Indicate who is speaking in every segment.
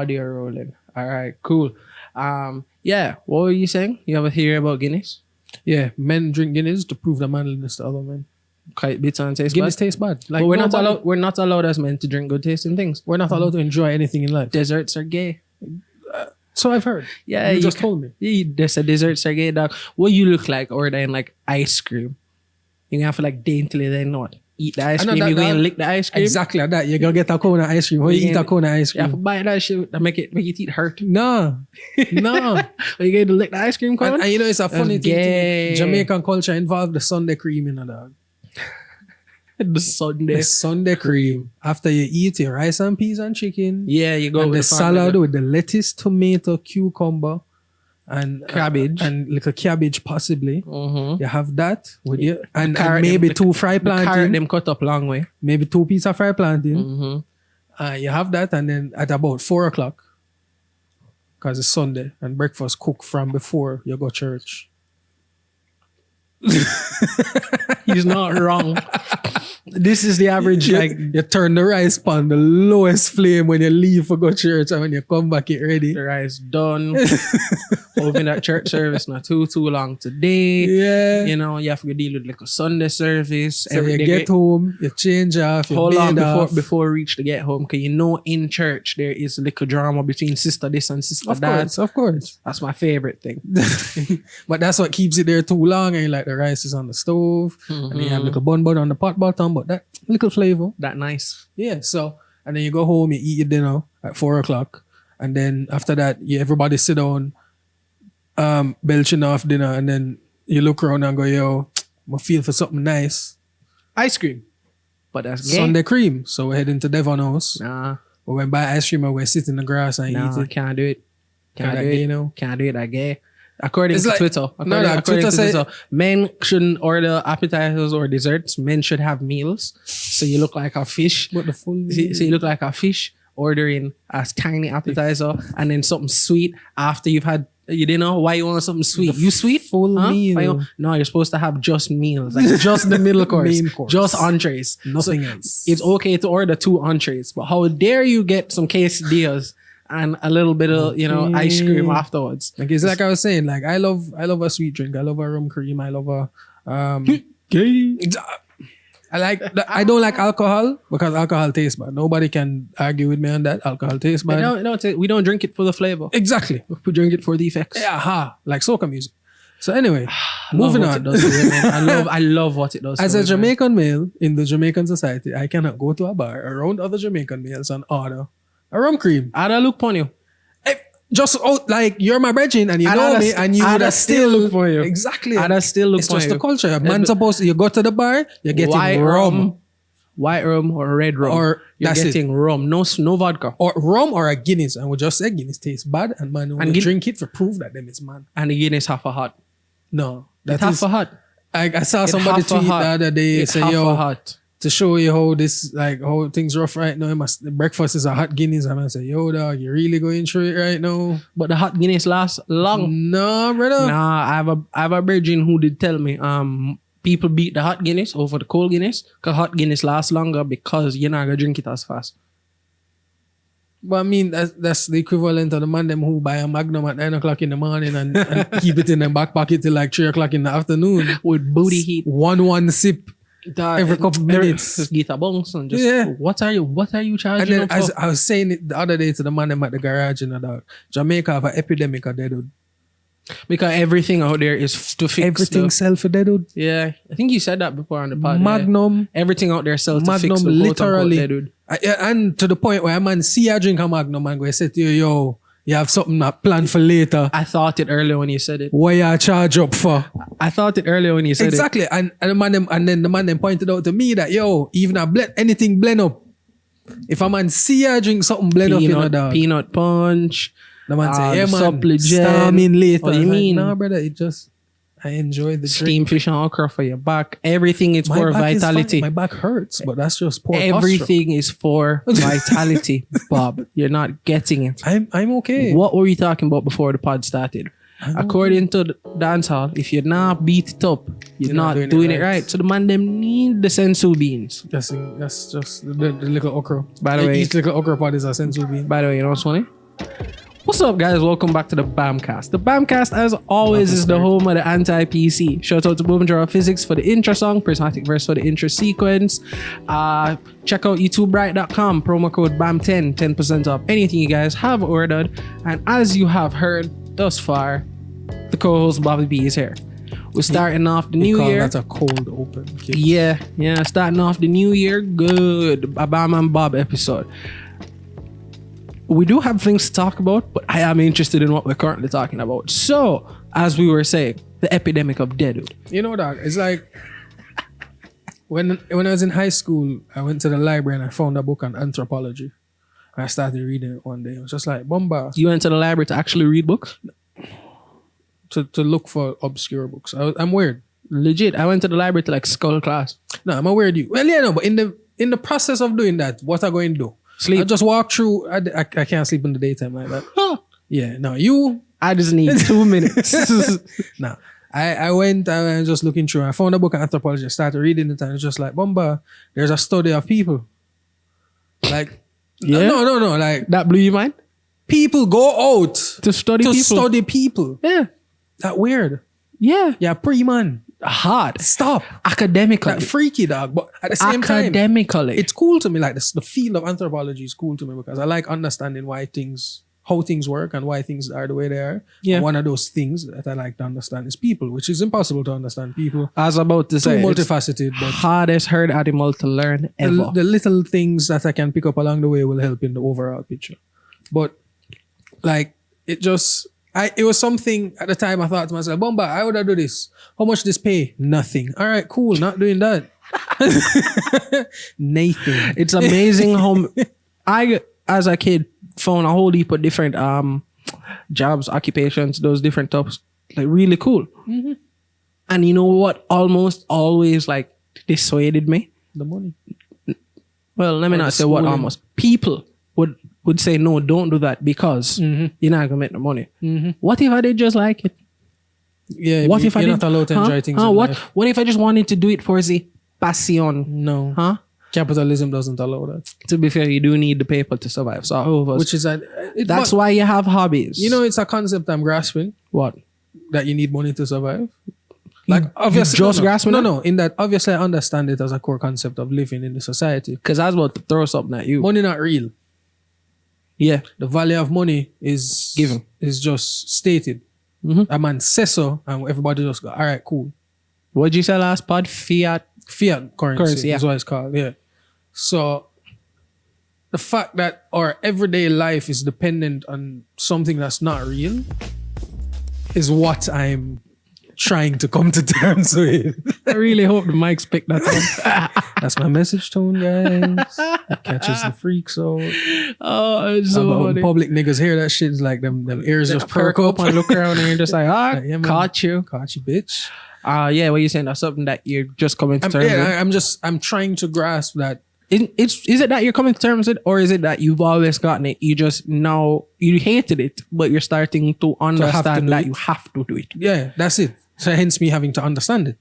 Speaker 1: audio rolling. All right, cool. Yeah, what were you saying? You have a theory about Guinness?
Speaker 2: Yeah, men drink Guinness to prove their manliness to other men.
Speaker 1: Quite bitter and taste
Speaker 2: Guinness
Speaker 1: bad.
Speaker 2: tastes bad. Like
Speaker 1: But we're not allowed as men to drink good tasting things.
Speaker 2: We're not allowed to enjoy anything in life.
Speaker 1: Desserts are gay.
Speaker 2: So I've heard.
Speaker 1: Yeah,
Speaker 2: you just told me.
Speaker 1: They said desserts are gay, dog. What you look like ordering like ice cream? You have to like daintily then not eat the ice cream. You go and lick the ice cream.
Speaker 2: Exactly like that. You go get a cone of ice cream. How you eat a cone of ice
Speaker 1: You have
Speaker 2: cream?
Speaker 1: to buy that shit that make your teeth hurt.
Speaker 2: No.
Speaker 1: Or you get to lick the ice cream cone.
Speaker 2: And you know, it's a funny
Speaker 1: That's
Speaker 2: thing.
Speaker 1: gay.
Speaker 2: Jamaican culture involved the Sunday cream in a dog.
Speaker 1: The Sunday.
Speaker 2: The Sunday cream. After you eat your rice and peas and chicken.
Speaker 1: Yeah, you go
Speaker 2: And
Speaker 1: with
Speaker 2: the salad with the lettuce, tomato, cucumber, and
Speaker 1: Cabbage.
Speaker 2: and little cabbage possibly.
Speaker 1: Mm-hmm.
Speaker 2: You have that with you, and
Speaker 1: carrot
Speaker 2: maybe
Speaker 1: them-
Speaker 2: two fried
Speaker 1: The carrot
Speaker 2: plantain,
Speaker 1: them cut up long way.
Speaker 2: maybe 2 pieces of fried plantain.
Speaker 1: Mm-hmm.
Speaker 2: You have that, and then at about 4:00, because it's Sunday, and breakfast cooked from before you go church.
Speaker 1: He's not wrong. This is the average.
Speaker 2: You,
Speaker 1: Like
Speaker 2: you turn the rice pan the lowest flame when you leave for go church, and when you come back, it ready.
Speaker 1: the rice done. Hoping that church service not too long today.
Speaker 2: Yeah.
Speaker 1: You know, you have to deal with like a Sunday service.
Speaker 2: So you get home, you change off, you
Speaker 1: Hold on
Speaker 2: bathe off.
Speaker 1: before reach to get home, because you know in church there is a little drama between sister this and sister that.
Speaker 2: Of course.
Speaker 1: That's my favorite thing.
Speaker 2: But that's what keeps it there too long. And like the rice is on the stove, and then you have little bun on the pot bottom, but that little flavor.
Speaker 1: That nice.
Speaker 2: Yeah. So, and then you go home, you eat your dinner at 4:00, and then after that, everybody sit down, belching off dinner, and then you look around and go, yo, I feel for something nice.
Speaker 1: Ice cream. But that's gay.
Speaker 2: Sunday cream. So we're heading to Devon House.
Speaker 1: Nah,
Speaker 2: We went buy ice cream and we sit in the grass and eat it.
Speaker 1: can't do it. Can't
Speaker 2: That
Speaker 1: do
Speaker 2: gay
Speaker 1: it.
Speaker 2: now?
Speaker 1: Can't do it. That gay. According
Speaker 2: It's
Speaker 1: to
Speaker 2: like-
Speaker 1: Twitter, according
Speaker 2: Twitter
Speaker 1: to
Speaker 2: say-
Speaker 1: Twitter, men shouldn't order appetizers or desserts. Men should have meals. So you look like a fish.
Speaker 2: But the full
Speaker 1: So you look like a fish ordering a tiny appetizer and then something sweet after you've had. You didn't know why you want something sweet. You sweet?
Speaker 2: full
Speaker 1: Huh?
Speaker 2: meal.
Speaker 1: Why no, you're supposed to have just meals, like just the middle course,
Speaker 2: Main course.
Speaker 1: just entrees.
Speaker 2: Nothing
Speaker 1: So
Speaker 2: else.
Speaker 1: It's okay to order 2 entrees, but how dare you get some quesadillas and a little bit of ice cream
Speaker 2: Okay.
Speaker 1: afterwards?
Speaker 2: Like it's like I was saying, like I love a sweet drink. I love a rum cream. I love a
Speaker 1: Gay.
Speaker 2: I don't like alcohol because alcohol tastes bad. Nobody can argue with me on that. Alcohol tastes bad.
Speaker 1: No, we don't drink it for the flavor.
Speaker 2: Exactly.
Speaker 1: We drink it for the effects.
Speaker 2: Yeah, like soca music. So anyway,
Speaker 1: I love
Speaker 2: moving
Speaker 1: what
Speaker 2: on.
Speaker 1: it does to women. I love what it does.
Speaker 2: As
Speaker 1: to
Speaker 2: a
Speaker 1: women.
Speaker 2: Jamaican male in the Jamaican society, I cannot go to a bar around other Jamaican males and order a rum cream.
Speaker 1: I'd look upon you.
Speaker 2: Just like you're my brethren and you
Speaker 1: I'd
Speaker 2: know
Speaker 1: have-
Speaker 2: me and you
Speaker 1: I'd
Speaker 2: would
Speaker 1: have still look for you.
Speaker 2: Exactly.
Speaker 1: I'd still look
Speaker 2: It's
Speaker 1: for
Speaker 2: just
Speaker 1: you.
Speaker 2: the culture. Man supposed to, you go to the bar, you're getting
Speaker 1: white rum or red rum.
Speaker 2: Or
Speaker 1: You're
Speaker 2: that's it.
Speaker 1: getting rum. No vodka.
Speaker 2: or rum or a Guinness. And we just say Guinness tastes bad and man will drink it to prove that them is man.
Speaker 1: And the Guinness half a hot.
Speaker 2: No.
Speaker 1: It's
Speaker 2: That
Speaker 1: half
Speaker 2: is,
Speaker 1: a hot.
Speaker 2: I saw somebody
Speaker 1: half a
Speaker 2: tweet
Speaker 1: hot.
Speaker 2: the other day
Speaker 1: It's
Speaker 2: say,
Speaker 1: half a
Speaker 2: yo,
Speaker 1: hot.
Speaker 2: to show you how this, like, how things rough right now, the breakfast is a hot Guinness. I'm going to say, yo, dog, you really going through it right now?
Speaker 1: But the hot Guinness lasts long.
Speaker 2: No, brother.
Speaker 1: Nah, I have a virgin who did tell me people beat the hot Guinness over the cold Guinness because hot Guinness lasts longer because you're not gonna drink it as fast.
Speaker 2: But I mean, that's the equivalent of the man them who buy a Magnum at 9 o'clock in the morning and keep it in their back pocket till like 3 o'clock in the afternoon.
Speaker 1: With booty heat.
Speaker 2: One sip every couple minutes.
Speaker 1: Just get a bounce and just
Speaker 2: Yeah.
Speaker 1: what are you
Speaker 2: And
Speaker 1: charging
Speaker 2: then
Speaker 1: them for?
Speaker 2: I was saying it the other day to the man them at the garage and dog. Jamaica have an epidemic of deadwood.
Speaker 1: Because everything out there is to fix.
Speaker 2: Everything sell for deadwood.
Speaker 1: Yeah, I think you said that before on the pod. yeah.
Speaker 2: Magnum.
Speaker 1: Everything out there sells to
Speaker 2: Magnum
Speaker 1: fix the
Speaker 2: literally.
Speaker 1: deadwood.
Speaker 2: And to the point where a man see a drink a Magnum and go say to you, yo, you have something that planned for later.
Speaker 1: I thought it earlier when you said it.
Speaker 2: What you charge up for?
Speaker 1: I thought it earlier when you said
Speaker 2: Exactly. And the man them, and then the man them pointed out to me that, yo, even anything blend up. If a man see a drink something blend up, you know,
Speaker 1: it.
Speaker 2: dog.
Speaker 1: Peanut punch.
Speaker 2: The man say, yeah, man,
Speaker 1: Supplegent.
Speaker 2: storming later.
Speaker 1: What do you
Speaker 2: I'm like,
Speaker 1: mean?
Speaker 2: nah, brother, it just, I enjoy the drink.
Speaker 1: Steam fish and okra for your back. Everything is for
Speaker 2: back is
Speaker 1: vitality.
Speaker 2: fine. My back hurts, but that's just poor posture.
Speaker 1: Everything is for vitality, Bob. You're not getting it.
Speaker 2: I'm okay.
Speaker 1: What were we talking about before the pod started? According to the dance hall, if you're not beat it up, you're not doing it right. So the man them need the sensu beans.
Speaker 2: That's just the little okra.
Speaker 1: By the way-
Speaker 2: each little okra pot is a sensu bean.
Speaker 1: By the way, you know what's funny? What's up, guys? Welcome back to the BamCast. The BamCast, as always, is the home of the anti-PC. Shout out to Boom Draw Physics for the intro song, Prismatic Verse for the intro sequence. Check out YouTubebright.com, promo code BAM10, 10% off anything you guys have ordered. And as you have heard thus far, the co-host Bobby B is here. We're starting off the new year.
Speaker 2: That's a cold open. Kids.
Speaker 1: Yeah. Starting off the new year, good. A Bam and Bob episode. We do have things to talk about, but I am interested in what we're currently talking about. So, as we were saying, the epidemic of deadwood.
Speaker 2: You know, dog, it's like when I was in high school, I went to the library and I found a book on anthropology. I started reading it one day. It was just like, bomba.
Speaker 1: You went to the library to actually read books?
Speaker 2: To look for obscure books. I'm weird.
Speaker 1: Legit. I went to the library to like skull class.
Speaker 2: No, I'm a weird you. Well, yeah, no, but in the process of doing that, what I going to do?
Speaker 1: Sleep.
Speaker 2: I just walk through. I can't sleep in the daytime like that. Yeah, no, you.
Speaker 1: I just need 2 minutes.
Speaker 2: No, I went and just looking through. I found a book on anthropology. I started reading it and it's just like, bomba, there's a study of people. Like,
Speaker 1: yeah?
Speaker 2: No. Like,
Speaker 1: that blew your mind?
Speaker 2: People go out
Speaker 1: to study
Speaker 2: people.
Speaker 1: Yeah.
Speaker 2: That weird.
Speaker 1: Yeah.
Speaker 2: Yeah, man.
Speaker 1: Hard.
Speaker 2: Stop.
Speaker 1: Academically.
Speaker 2: That freaky, dog. But at the same time,
Speaker 1: academically,
Speaker 2: it's cool to me. Like the field of anthropology is cool to me because I like understanding how things work and why things are the way they are.
Speaker 1: Yeah.
Speaker 2: And one of those things that I like to understand is people, which is impossible to understand people.
Speaker 1: I was about to say,
Speaker 2: multifaceted, but
Speaker 1: hardest herd animal to learn ever.
Speaker 2: The little things that I can pick up along the way will help in the overall picture. But like it was something at the time I thought to myself, bomba, how would I do this? How much this pay? Nothing. All right, cool. Not doing that. Nothing.
Speaker 1: It's amazing how I, as a kid, found a whole heap of different jobs, occupations, those different tops, like really cool.
Speaker 2: Mm-hmm.
Speaker 1: And you know what? Almost always like dissuaded me.
Speaker 2: The money.
Speaker 1: Well, let me not say what almost. People would say, no, don't do that because you're not gonna make the money.
Speaker 2: Mm-hmm.
Speaker 1: What if I did just like it?
Speaker 2: Yeah,
Speaker 1: what if I did
Speaker 2: not allowed to enjoy things in life?
Speaker 1: What if I just wanted to do it for the passion?
Speaker 2: No.
Speaker 1: Huh?
Speaker 2: Capitalism doesn't allow that.
Speaker 1: To be fair, you do need the paper to survive. So all of us,
Speaker 2: which is
Speaker 1: that's why you have hobbies.
Speaker 2: You know, it's a concept I'm grasping.
Speaker 1: What?
Speaker 2: That you need money to survive. Like obviously,
Speaker 1: just grasping.
Speaker 2: No. In that, obviously, I understand it as a core concept of living in the society.
Speaker 1: Because I was about to throw something at you.
Speaker 2: Money not real.
Speaker 1: Yeah.
Speaker 2: The value of money is
Speaker 1: given.
Speaker 2: Is just stated.
Speaker 1: Mm-hmm.
Speaker 2: A man says so, and everybody just go, all right, cool.
Speaker 1: What did you say last pod? Fiat
Speaker 2: currency
Speaker 1: yeah.
Speaker 2: is what it's called. Yeah. So the fact that our everyday life is dependent on something that's not real is what I'm trying to come to terms with.
Speaker 1: I really hope the mics pick that up.
Speaker 2: That's my message tone, guys. It catches the freaks out.
Speaker 1: Oh, it's so
Speaker 2: when
Speaker 1: funny.
Speaker 2: public niggas hear that shit, it's like them ears just perk up
Speaker 1: and look around and you're just like,
Speaker 2: yeah,
Speaker 1: caught you,
Speaker 2: bitch.
Speaker 1: Yeah, what you saying? That's something that you're just coming to terms with.
Speaker 2: I'm trying to grasp that.
Speaker 1: Is it that you're coming to terms with, or is it that you've always gotten it? You just now you hated it, but you're starting to understand that you have to do it.
Speaker 2: Yeah, that's it. So hence me having to understand it.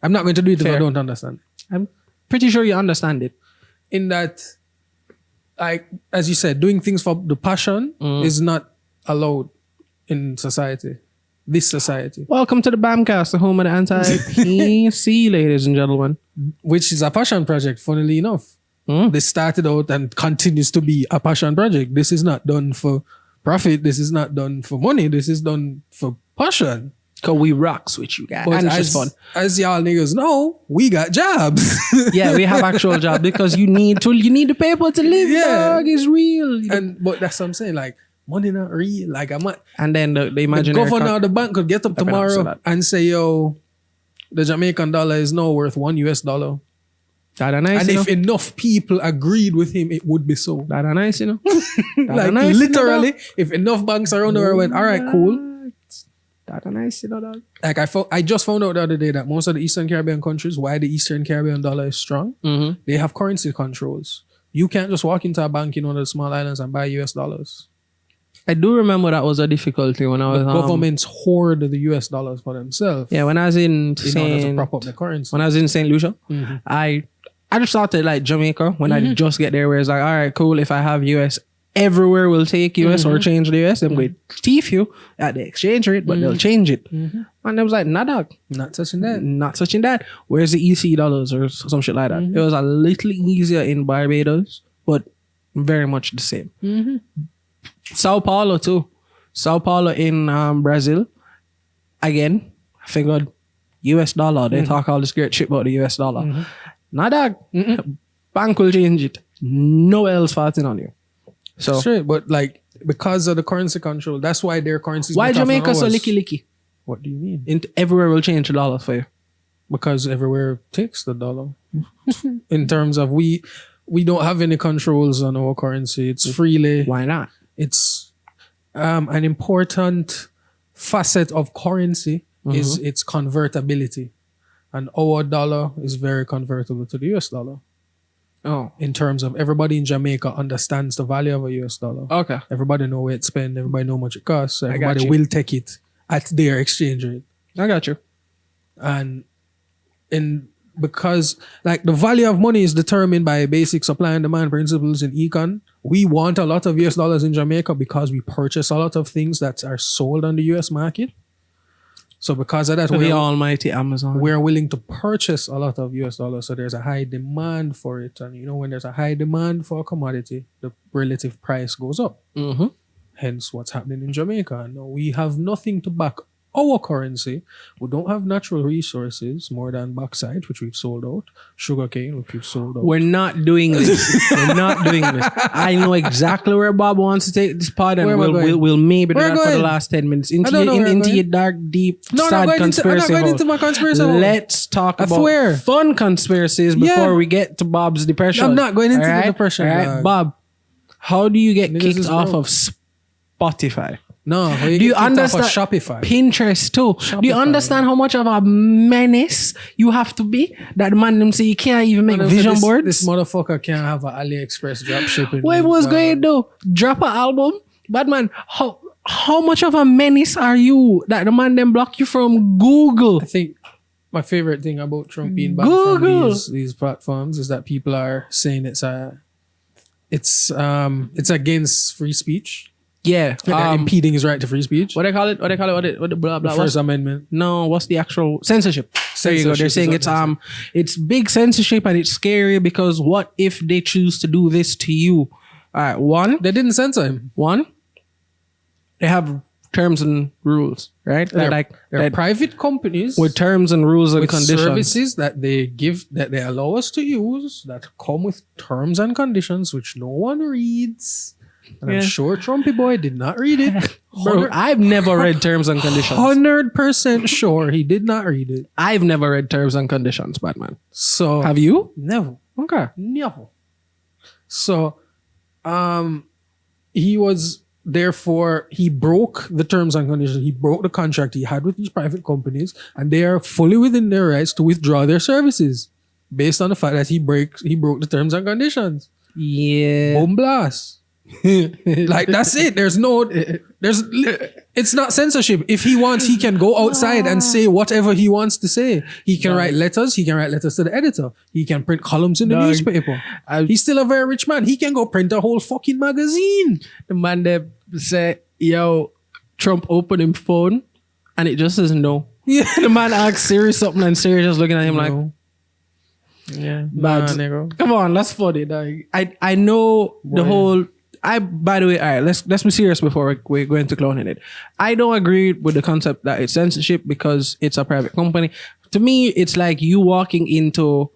Speaker 2: I'm not going to do it if I don't understand it.
Speaker 1: I'm pretty sure you understand it.
Speaker 2: In that, like as you said, doing things for the passion is not allowed in society. This society.
Speaker 1: Welcome to the BamCast, the home of the anti-PC, ladies and gentlemen.
Speaker 2: Which is a passion project, funnily enough. This started out and continues to be a passion project. This is not done for profit. This is not done for money. This is done for passion.
Speaker 1: Because we rocks with you guys.
Speaker 2: But
Speaker 1: and it's just fun.
Speaker 2: As y'all niggas know, we got jobs.
Speaker 1: Yeah, we have actual jobs because you need the paper to live. Yeah. Dog, it's real.
Speaker 2: But that's what I'm saying. Like, money not real. Like,
Speaker 1: and then the imaginary
Speaker 2: the governor of the bank could get up tomorrow and say, yo, the Jamaican dollar is now worth $1.
Speaker 1: That nice,
Speaker 2: and if enough people agreed with him, it would be so.
Speaker 1: That nice, you know.
Speaker 2: Like nice, literally, if enough banks around the world went, all right, cool.
Speaker 1: That nice, you know, dog.
Speaker 2: Like I just found out the other day that most of the Eastern Caribbean countries, why the Eastern Caribbean dollar is strong, they have currency controls. You can't just walk into a bank in one of the small islands and buy US dollars.
Speaker 1: I do remember that was a difficulty when I was...
Speaker 2: The governments hoard the US dollars for themselves.
Speaker 1: Yeah, when I was in
Speaker 2: order to prop up the currency.
Speaker 1: When I was in St. Lucia, I just thought that like Jamaica, when I just get there, where it's like, all right, cool, if I have US everywhere will take US or change the US. Them going thief you at the exchange rate, but they'll change it. And they was like, nah, dog.
Speaker 2: Not touching that.
Speaker 1: Not touching that. Where's the EC dollars or some shit like that? It was a little easier in Barbados, but very much the same. Sao Paulo too. Sao Paulo in Brazil. Again, I figured US dollar. They talk all this great shit about the US dollar. Nah, dog. Bank will change it. No else farting on you. So
Speaker 2: Straight, but like because of the currency control, that's why their currency.
Speaker 1: why Jamaica so licky?
Speaker 2: What do you mean?
Speaker 1: Everywhere will change the dollar for you.
Speaker 2: Because everywhere takes the dollar. In terms of we don't have any controls on our currency. It's freely.
Speaker 1: Why not?
Speaker 2: It's an important facet of currency is its convertibility, and our dollar is very convertible to the US dollar.
Speaker 1: Oh,
Speaker 2: In terms of everybody in Jamaica understands the value of a US dollar.
Speaker 1: okay.
Speaker 2: Everybody know where it spent. Everybody know how much it costs. So
Speaker 1: got
Speaker 2: everybody
Speaker 1: you.
Speaker 2: will take it at their exchange rate.
Speaker 1: I got you.
Speaker 2: And because like the value of money is determined by basic supply and demand principles in econ, we want a lot of US dollars in Jamaica because we purchase a lot of things that are sold on the US market. So because of that,
Speaker 1: The almighty Amazon.
Speaker 2: we're willing to purchase a lot of US dollars. So there's a high demand for it. And when there's a high demand for a commodity, the relative price goes up. Hence what's happening in Jamaica. Now we have nothing to back our currency. We don't have natural resources more than bauxite, which we've sold out, sugarcane, which we've sold out.
Speaker 1: We're not doing this. We're not doing this. I know exactly where Bob wants to take this part, and
Speaker 2: Where am I going?
Speaker 1: we'll maybe do
Speaker 2: Where
Speaker 1: that for
Speaker 2: going?
Speaker 1: the last 10 minutes.
Speaker 2: I don't know where I'm
Speaker 1: Into
Speaker 2: going.
Speaker 1: your dark, deep,
Speaker 2: No,
Speaker 1: sad
Speaker 2: I'm not
Speaker 1: conspiracy
Speaker 2: going
Speaker 1: hole.
Speaker 2: into my conspiracy hole.
Speaker 1: Let's talk
Speaker 2: I
Speaker 1: about
Speaker 2: swear.
Speaker 1: fun conspiracies before we get to Bob's depression.
Speaker 2: I'm not going into the
Speaker 1: Alright?
Speaker 2: depression,
Speaker 1: Alright,
Speaker 2: dog.
Speaker 1: Bob, how do you get
Speaker 2: Niggas
Speaker 1: kicked
Speaker 2: is
Speaker 1: off
Speaker 2: broke.
Speaker 1: of Spotify?
Speaker 2: No,
Speaker 1: Do you understand
Speaker 2: Shopify?
Speaker 1: Pinterest too? Do you
Speaker 2: Shopify.
Speaker 1: understand how much of a menace you have to be? That the man them say you can't even make vision boards.
Speaker 2: This motherfucker can't have an AliExpress drop shipping.
Speaker 1: What was going to do? Drop an album? But man, how much of a menace are you that the man them block you from Google?
Speaker 2: I think my favorite thing about Trump being banned
Speaker 1: Google.
Speaker 2: from these platforms is that people are saying it's against free speech.
Speaker 1: Yeah.
Speaker 2: They're impeding his right to free speech.
Speaker 1: What they call it? What the blah blah?
Speaker 2: First Amendment.
Speaker 1: No, what's the actual censorship? There you go. They're
Speaker 2: Censorship
Speaker 1: saying
Speaker 2: is
Speaker 1: it's big censorship and it's scary because what if they choose to do this to you? All right, one,
Speaker 2: They didn't censor him.
Speaker 1: they have terms and rules, right?
Speaker 2: They're private companies
Speaker 1: with terms and rules and
Speaker 2: with
Speaker 1: conditions.
Speaker 2: services that they allow us to use that come with terms and conditions which no one reads. And I'm sure Trumpy boy did not read it.
Speaker 1: Bro, I've never read terms and conditions.
Speaker 2: 100% sure he did not read it.
Speaker 1: I've never read terms and conditions, Batman.
Speaker 2: So
Speaker 1: Have you?
Speaker 2: never.
Speaker 1: Okay.
Speaker 2: Never. So he was therefore he broke the terms and conditions. He broke the contract he had with these private companies, and they are fully within their rights to withdraw their services based on the fact that he broke the terms and conditions.
Speaker 1: Yeah.
Speaker 2: Boom blast. Like that's it. It's not censorship. If he wants, he can go outside and say whatever he wants to say. He can write letters. He can write letters to the editor. He can print columns in the newspaper. He's still a very rich man. He can go print a whole fucking magazine.
Speaker 1: The man that said, yo, Trump opened him phone and it just says no.
Speaker 2: Yeah.
Speaker 1: The man asked Siri something and Siri just looking at him like,
Speaker 2: yeah,
Speaker 1: But
Speaker 2: nigga.
Speaker 1: come on, that's funny. Dog. I know the whole. By the way, all right, let's be serious before we go into clowning it. I don't agree with the concept that it's censorship because it's a private company. To me, it's like you walking into,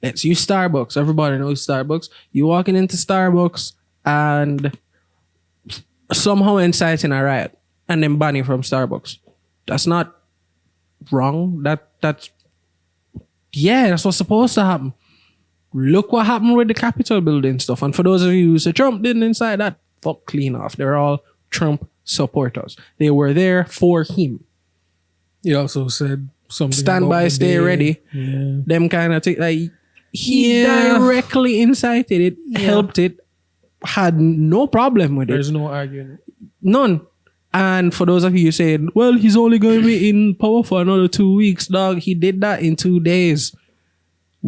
Speaker 1: let's use Starbucks. Everybody knows Starbucks. You walking into Starbucks and somehow inciting a riot and then banning from Starbucks. That's not wrong. That's what's supposed to happen. Look what happened with the Capitol building stuff. And for those of you who say Trump didn't incite that, fuck clean off. They're all Trump supporters. They were there for him.
Speaker 2: He also said something.
Speaker 1: Stand
Speaker 2: about
Speaker 1: by,
Speaker 2: the
Speaker 1: stay
Speaker 2: day.
Speaker 1: ready.
Speaker 2: Yeah.
Speaker 1: Them kind of thing. Like he directly incited it, helped it, had no problem with it.
Speaker 2: There's no arguing.
Speaker 1: None. And for those of you saying, well, he's only going to be in power for another 2 weeks, dog. He did that in 2 days.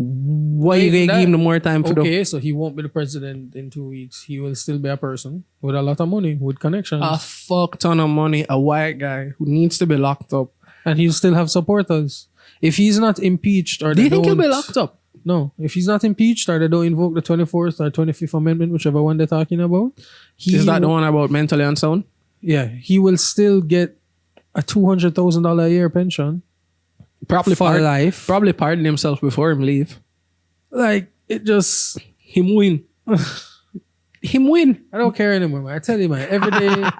Speaker 1: What you gonna give him the more time for?
Speaker 2: Okay, so he won't be the president in 2 weeks. He will still be a person with a lot of money, with connections.
Speaker 1: A fuck ton of money, a white guy who needs to be locked up.
Speaker 2: And he'll still have supporters. If he's not impeached or
Speaker 1: Do you think he'll be locked up?
Speaker 2: No. If he's not impeached or they don't invoke the 24th or 25th Amendment, whichever one they're talking about.
Speaker 1: Is that the one about mentally unsound?
Speaker 2: Yeah. He will still get a $200,000 a year pension.
Speaker 1: Probably
Speaker 2: for life.
Speaker 1: Probably pardon himself before him leave.
Speaker 2: Like, it just...
Speaker 1: Him win. Him win.
Speaker 2: I don't care anymore, man. I tell you, man. Every day,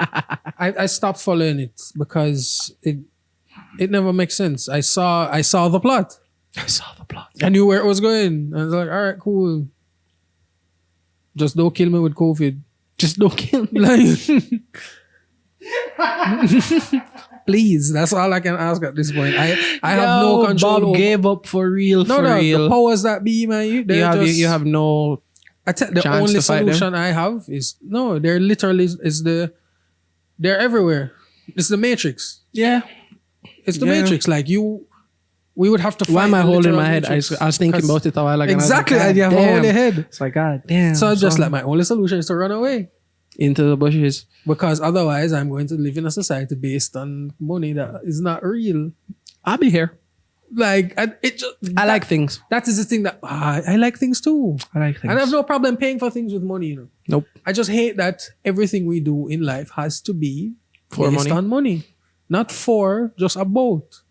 Speaker 2: I stopped following it because it never makes sense. I saw the plot.
Speaker 1: I saw the plot.
Speaker 2: I knew where it was going. I was like, all right, cool. Just don't kill me with COVID.
Speaker 1: Just don't kill me.
Speaker 2: Like, please. That's all I can ask at this point. I have no control.
Speaker 1: Bob gave up for real.
Speaker 2: No, the powers that be, man.
Speaker 1: You have no.
Speaker 2: The only solution I have is they're literally they're everywhere. It's the Matrix.
Speaker 1: Yeah.
Speaker 2: It's the Matrix. Like we would have to fight.
Speaker 1: Why am I holding my head? I was thinking about it a while ago.
Speaker 2: Exactly. And you have to hold your head.
Speaker 1: It's like, God damn.
Speaker 2: So just like my only solution is to run away.
Speaker 1: Into the bushes.
Speaker 2: Because otherwise I'm going to live in a society based on money that is not real.
Speaker 1: I'll be here.
Speaker 2: Like,
Speaker 1: I like things.
Speaker 2: That is the thing that I like things too.
Speaker 1: I like things.
Speaker 2: And I have no problem paying for things with money,
Speaker 1: Nope.
Speaker 2: I just hate that everything we do in life has to be
Speaker 1: for
Speaker 2: based on money. Not for, just about.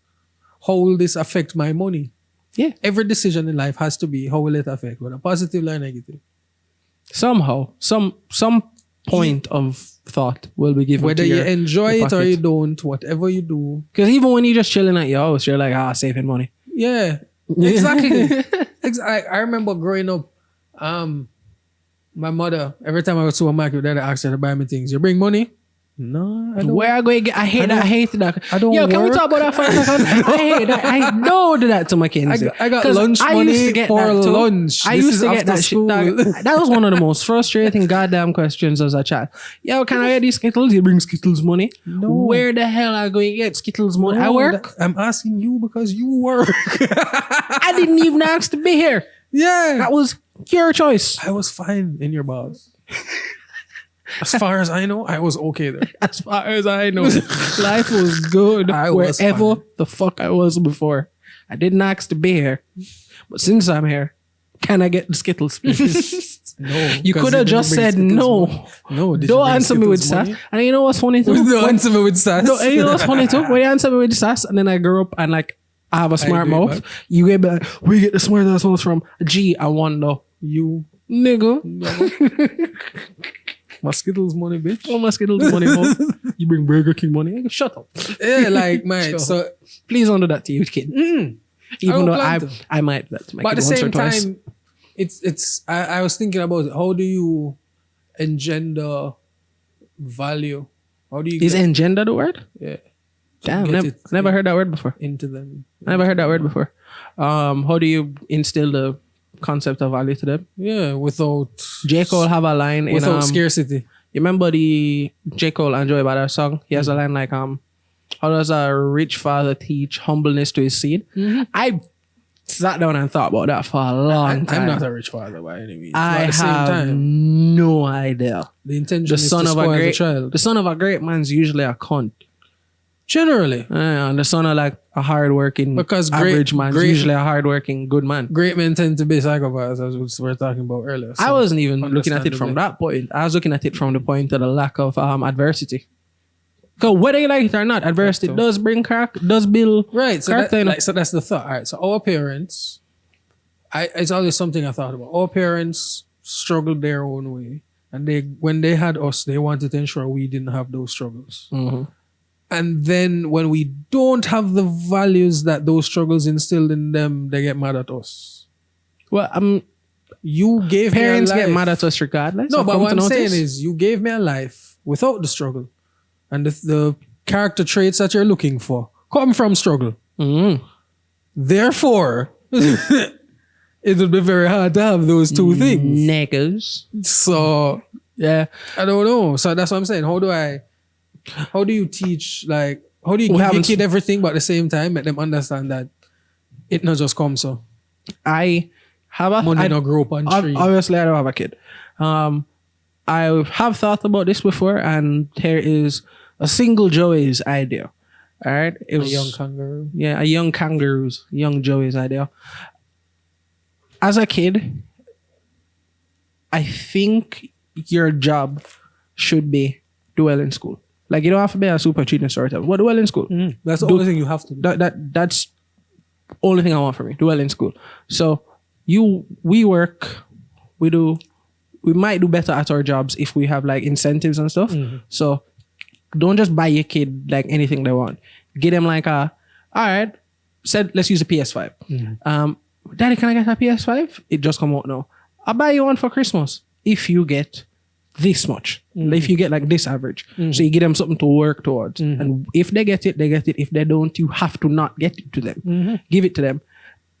Speaker 2: How will this affect my money?
Speaker 1: Yeah.
Speaker 2: Every decision in life has to be how will it affect, whether positive or negative.
Speaker 1: Somehow, some point of thought will be given
Speaker 2: whether
Speaker 1: to
Speaker 2: you enjoy it or you don't, whatever you do.
Speaker 1: Because even when you're just chilling at your house, you're like, saving money.
Speaker 2: Yeah, exactly. I remember growing up, my mother, every time I go to a market, they'd ask her to buy me things. You bring money? No, I don't.
Speaker 1: Where I go get? I hate that.
Speaker 2: I don't.
Speaker 1: Yo, can we
Speaker 2: work.
Speaker 1: talk about that for a second? I hate that. I don't do that to my kids.
Speaker 2: I got lunch money for lunch.
Speaker 1: I used to get that shit. That was one of the most frustrating goddamn questions as a child. Yo, can I get these Skittles? You bring Skittles money?
Speaker 2: No.
Speaker 1: Where the hell I go get Skittles money?
Speaker 2: No,
Speaker 1: I work.
Speaker 2: I'm asking you because you work.
Speaker 1: I didn't even ask to be here.
Speaker 2: Yeah,
Speaker 1: that was your choice.
Speaker 2: I was fine in your boss. As far as I know, I was okay there.
Speaker 1: As far as I know, life was good wherever the fuck I was before. I didn't ask to be here. But since I'm here, can I get the Skittles, please?
Speaker 2: No.
Speaker 1: You could have just said no.
Speaker 2: No.
Speaker 1: Don't answer me with sass. And you know what's funny too?
Speaker 2: Don't answer me with sass.
Speaker 1: No, and you know what's funny too? When you answer me with sass, and then I grow up and like I have a smart mouth, you get like, we get the smartest ones from G. I want though. You nigga.
Speaker 2: My Skittles money, bitch.
Speaker 1: Oh, my Skittles money, bro. You bring Burger King money. Shut up.
Speaker 2: Yeah, like, man. So
Speaker 1: please don't do that to your kid. Even though I might do that to my kid. But at the same time,
Speaker 2: it's. I was thinking about it. How do you engender value? How do you?
Speaker 1: Is engender the word?
Speaker 2: Yeah.
Speaker 1: Damn, never heard that word before.
Speaker 2: Into them.
Speaker 1: I never heard that word before. How do you instill the concept of value to them?
Speaker 2: Yeah, without
Speaker 1: J. Cole have a line
Speaker 2: without scarcity.
Speaker 1: You remember the J. Cole and Joey Badass song? He has a line like how does a rich father teach humbleness to his seed? Mm-hmm. I sat down and thought about that for a long time.
Speaker 2: I'm not a rich father by any means.
Speaker 1: I have no idea.
Speaker 2: The intention is to spoil the child.
Speaker 1: The son of a great man's usually a cunt.
Speaker 2: Generally.
Speaker 1: And the son of like a hardworking average man is usually a hardworking good man.
Speaker 2: Great men tend to be psychopaths, as we were talking about earlier. So
Speaker 1: I wasn't even looking at it from that point. I was looking at it from the point of the lack of adversity. Because whether you like it or not, adversity does bring does build
Speaker 2: right. So that's the thought. All right. So our parents, it's always something I thought about. Our parents struggled their own way. And when they had us, they wanted to ensure we didn't have those struggles.
Speaker 1: Mm-hmm.
Speaker 2: And then when we don't have the values that those struggles instilled in them, they get mad at us.
Speaker 1: Well,
Speaker 2: you gave
Speaker 1: parents
Speaker 2: me a life.
Speaker 1: Get mad at us regardless.
Speaker 2: No, but what I'm saying is you gave me a life without the struggle. And the character traits that you're looking for come from struggle.
Speaker 1: Mm-hmm.
Speaker 2: Therefore, it would be very hard to have those two things.
Speaker 1: Niggas.
Speaker 2: So,
Speaker 1: yeah.
Speaker 2: I don't know. So that's what I'm saying. How do you teach, like, how do you give your kid everything but at the same time make them understand that it not just comes so?
Speaker 1: I have a
Speaker 2: Money no grow up on tree.
Speaker 1: obviously I don't have a kid. I have thought about this before, and here is a single Joey's idea. All right, it
Speaker 2: A
Speaker 1: was
Speaker 2: young kangaroo.
Speaker 1: yeah, a young Joey's idea. As a kid, I think your job should be do well in school. Like, you don't have to be a super genius or whatever, but do well in school.
Speaker 2: That's the only thing you have to do.
Speaker 1: That's only thing I want from me. Do well in school. So we work, we might do better at our jobs if we have like incentives and stuff. So don't just buy your kid like anything they want. Get them like all right, let's use a PS5. Daddy, can I get a PS5? It just come out now. I'll buy you one for Christmas if you get this much. If you get like this average. So you give them something to work towards. And if they get it, they get it. If they don't, you have to not get it to them. Give it to them.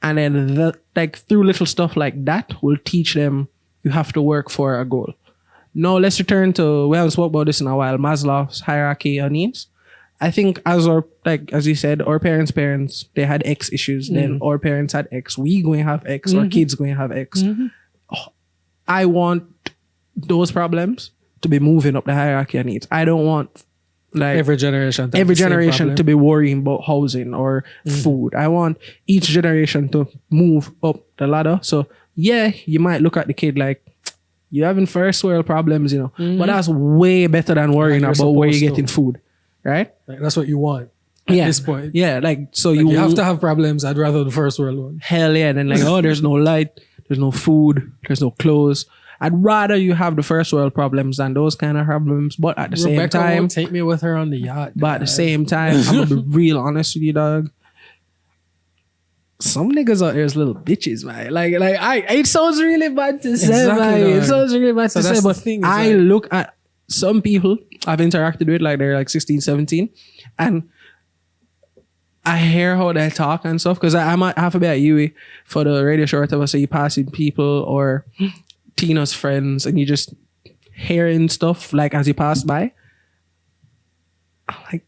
Speaker 1: And then like through little stuff like that will teach them you have to work for a goal. Now let's return to, we haven't spoke about this in a while, Maslow's hierarchy of needs. I think as you said, our parents, they had X issues. Then our parents had X. We going to have X. Our kids going to have X. I want those problems to be moving up the hierarchy of needs. I don't want like
Speaker 2: Every generation
Speaker 1: to be worrying about housing or food. I want each generation to move up the ladder. So yeah, you might look at the kid like, you're having first world problems, but that's way better than worrying about where you're getting food, right?
Speaker 2: Like, that's what you want at this point.
Speaker 1: Yeah, like, so
Speaker 2: You have to have problems. I'd rather the first world one.
Speaker 1: hell yeah. Then like, oh, there's no light, there's no food, there's no clothes. I'd rather you have the first world problems than those kind of problems. But at the same time,
Speaker 2: won't take me with her on the yacht.
Speaker 1: but at the same time, I'm gonna be real honest with you, dog. Some niggas out here is little bitches, man. Like it sounds really bad to say,
Speaker 2: Exactly,
Speaker 1: man. It
Speaker 2: dog.
Speaker 1: sounds really bad to
Speaker 2: So
Speaker 1: say,
Speaker 2: that's the
Speaker 1: but
Speaker 2: thing, is
Speaker 1: I
Speaker 2: like-
Speaker 1: look at some people I've interacted with, like they're like 16, 17, and I hear how they talk and stuff, because I might have to be at UE for the radio show or whatever, so you passing people or Tina's friends and you just hearing stuff like as you pass by. I'm like,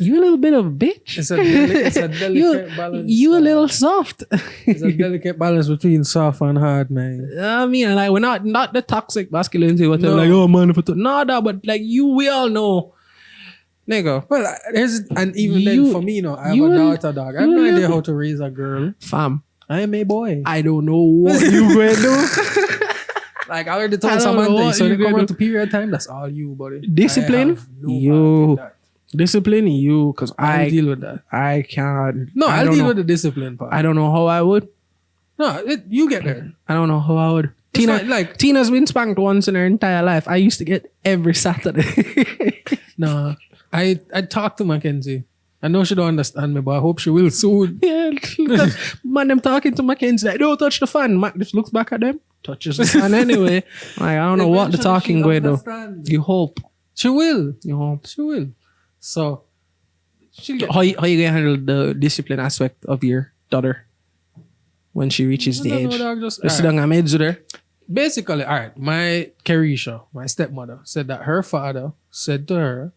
Speaker 1: you a little bit of a bitch.
Speaker 2: It's a delicate balance.
Speaker 1: You a little soft.
Speaker 2: It's a delicate balance between soft and hard, man.
Speaker 1: I mean, like, we're not the toxic masculinity, whatever.
Speaker 2: No.
Speaker 1: Like, oh man, no, but like we all know, nigga.
Speaker 2: Well, and even then for me, I have
Speaker 1: you
Speaker 2: a
Speaker 1: will-
Speaker 2: daughter, dog. I have
Speaker 1: you
Speaker 2: no
Speaker 1: will-
Speaker 2: idea how to raise a girl.
Speaker 1: Fam,
Speaker 2: I am a boy.
Speaker 1: I don't know what you gonna do.
Speaker 2: Like, I already
Speaker 1: I
Speaker 2: told
Speaker 1: don't know
Speaker 2: Samantha,
Speaker 1: what
Speaker 2: so
Speaker 1: you
Speaker 2: they come
Speaker 1: gonna
Speaker 2: around to period time, that's all you, buddy.
Speaker 1: Discipline?
Speaker 2: I have no
Speaker 1: You.
Speaker 2: part in that.
Speaker 1: Discipline you, because
Speaker 2: I'll
Speaker 1: I
Speaker 2: deal with that.
Speaker 1: I can't.
Speaker 2: No,
Speaker 1: I
Speaker 2: I'll
Speaker 1: don't
Speaker 2: deal
Speaker 1: know.
Speaker 2: with the discipline part.
Speaker 1: I don't know how I would.
Speaker 2: No, you get there.
Speaker 1: I don't know how I would.
Speaker 2: It's like
Speaker 1: Tina's been spanked once in her entire life. I used to get every Saturday.
Speaker 2: no. I talk to Mackenzie. I know she don't understand me, but I hope she will soon.
Speaker 1: Yeah, man, them talking to Mackenzie. Like, don't touch the fan. Mac just looks back at them, touches the fan anyway. Like, I don't know what the
Speaker 2: Eventually
Speaker 1: talking
Speaker 2: she'll
Speaker 1: going though.
Speaker 2: understand.
Speaker 1: You hope.
Speaker 2: She will.
Speaker 1: You hope.
Speaker 2: She will. So she'll get
Speaker 1: How you gonna handle the discipline aspect of your daughter when she reaches the
Speaker 2: I don't
Speaker 1: age?
Speaker 2: know, dog, just-
Speaker 1: Just sit down and meds with her.
Speaker 2: basically, all right, my Kerisha, my stepmother, said that her father said to her,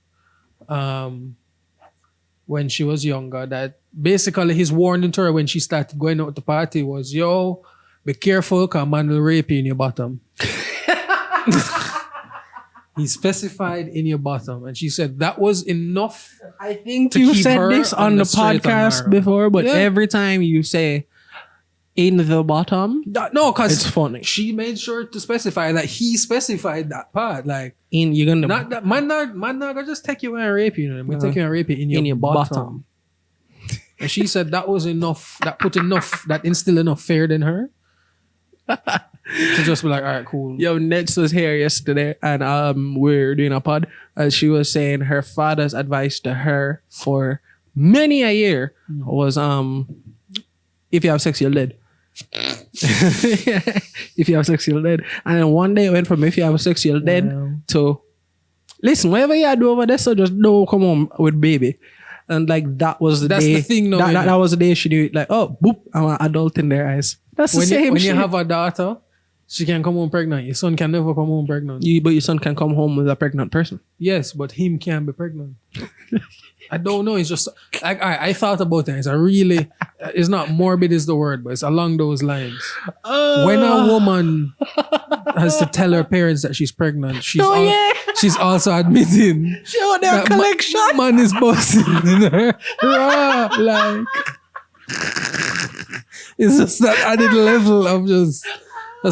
Speaker 2: when she was younger, that basically his warning to her when she started going out to party was, yo, be careful, cause man will rape you in your bottom. He specified in your bottom. And she said that was enough.
Speaker 1: I think
Speaker 2: To
Speaker 1: you
Speaker 2: keep
Speaker 1: said
Speaker 2: her
Speaker 1: this
Speaker 2: on
Speaker 1: on
Speaker 2: the
Speaker 1: the
Speaker 2: straight and
Speaker 1: podcast
Speaker 2: narrow.
Speaker 1: before, but
Speaker 2: Yeah.
Speaker 1: every time you say in the bottom,
Speaker 2: No, because
Speaker 1: it's funny.
Speaker 2: she made sure to specify that he specified that part. Like,
Speaker 1: You're gonna
Speaker 2: not that man not gonna just take you and rape you. We take you and rape you in your, bottom. And she said that was enough. That instilled enough fear in her to just be like, all right, cool.
Speaker 1: Yo, Nets was here yesterday, and we're doing a pod. She was saying her father's advice to her for many a year was if you have sex, you're dead. If you have sex, you're dead. And then one day it went from if you have sex, you're dead
Speaker 2: Wow.
Speaker 1: to listen, whatever you do over there, so just don't come home with baby. And like that was the
Speaker 2: That's
Speaker 1: day.
Speaker 2: the thing, though,
Speaker 1: That,
Speaker 2: innit?
Speaker 1: that was the day she knew it. Like, oh, boop, I'm an adult in their eyes. That's the
Speaker 2: When
Speaker 1: same
Speaker 2: you
Speaker 1: shit.
Speaker 2: have a daughter, she can come home pregnant. Your son can never come home pregnant.
Speaker 1: But your son can come home with a pregnant person.
Speaker 2: Yes, but him can't be pregnant. I don't know. It's just like I thought about it. It's a really it's not morbid is the word, but it's along those lines.
Speaker 1: Oh.
Speaker 2: When a woman has to tell her parents that she's pregnant, she's she's also admitting
Speaker 1: Show their
Speaker 2: that
Speaker 1: collection.
Speaker 2: man is busting in her. Raw, like it's just that added level of just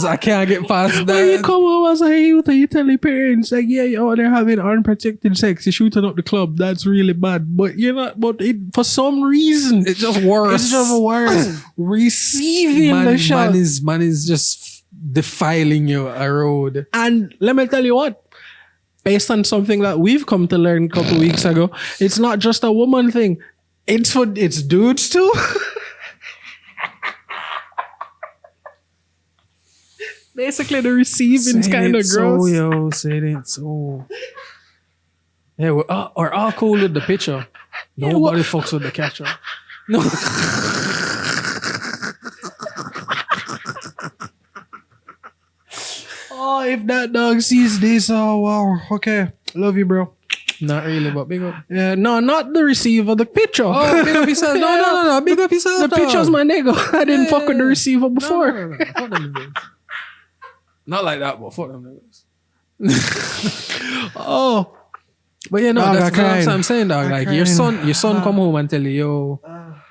Speaker 2: I can't get past
Speaker 1: When you
Speaker 2: that.
Speaker 1: come home as a youth and you tell your parents like, yeah, you're out there having unprotected sex, you're shooting up the club, that's really bad. But you're not. But for some reason,
Speaker 2: It's just worse.
Speaker 1: it's just worse. Receiving the shot.
Speaker 2: Man is just defiling you a road.
Speaker 1: And let me tell you what, based on something that we've come to learn a couple weeks ago, it's not just a woman thing. It's dudes too. Basically, the receiving's kind of gross.
Speaker 2: So, yo, say it so. Yeah, we're all cool with the picture. Nobody fucks with the catcher. No.
Speaker 1: Oh, if that dog sees this, oh wow, okay, love you, bro.
Speaker 2: Not really, but big up.
Speaker 1: Yeah, no, not the receiver, the picture.
Speaker 2: Oh, big up yourself. No. Big up yourself.
Speaker 1: The picture's my nigga. I didn't fuck with the receiver before.
Speaker 2: No. Fuck them niggas. Not like that, but fuck them niggas.
Speaker 1: Oh,
Speaker 2: But yeah, no,
Speaker 1: Dog,
Speaker 2: that's
Speaker 1: I
Speaker 2: what
Speaker 1: crying.
Speaker 2: I'm saying, dog.
Speaker 1: I
Speaker 2: Like your
Speaker 1: crying.
Speaker 2: son come home and tell you, yo,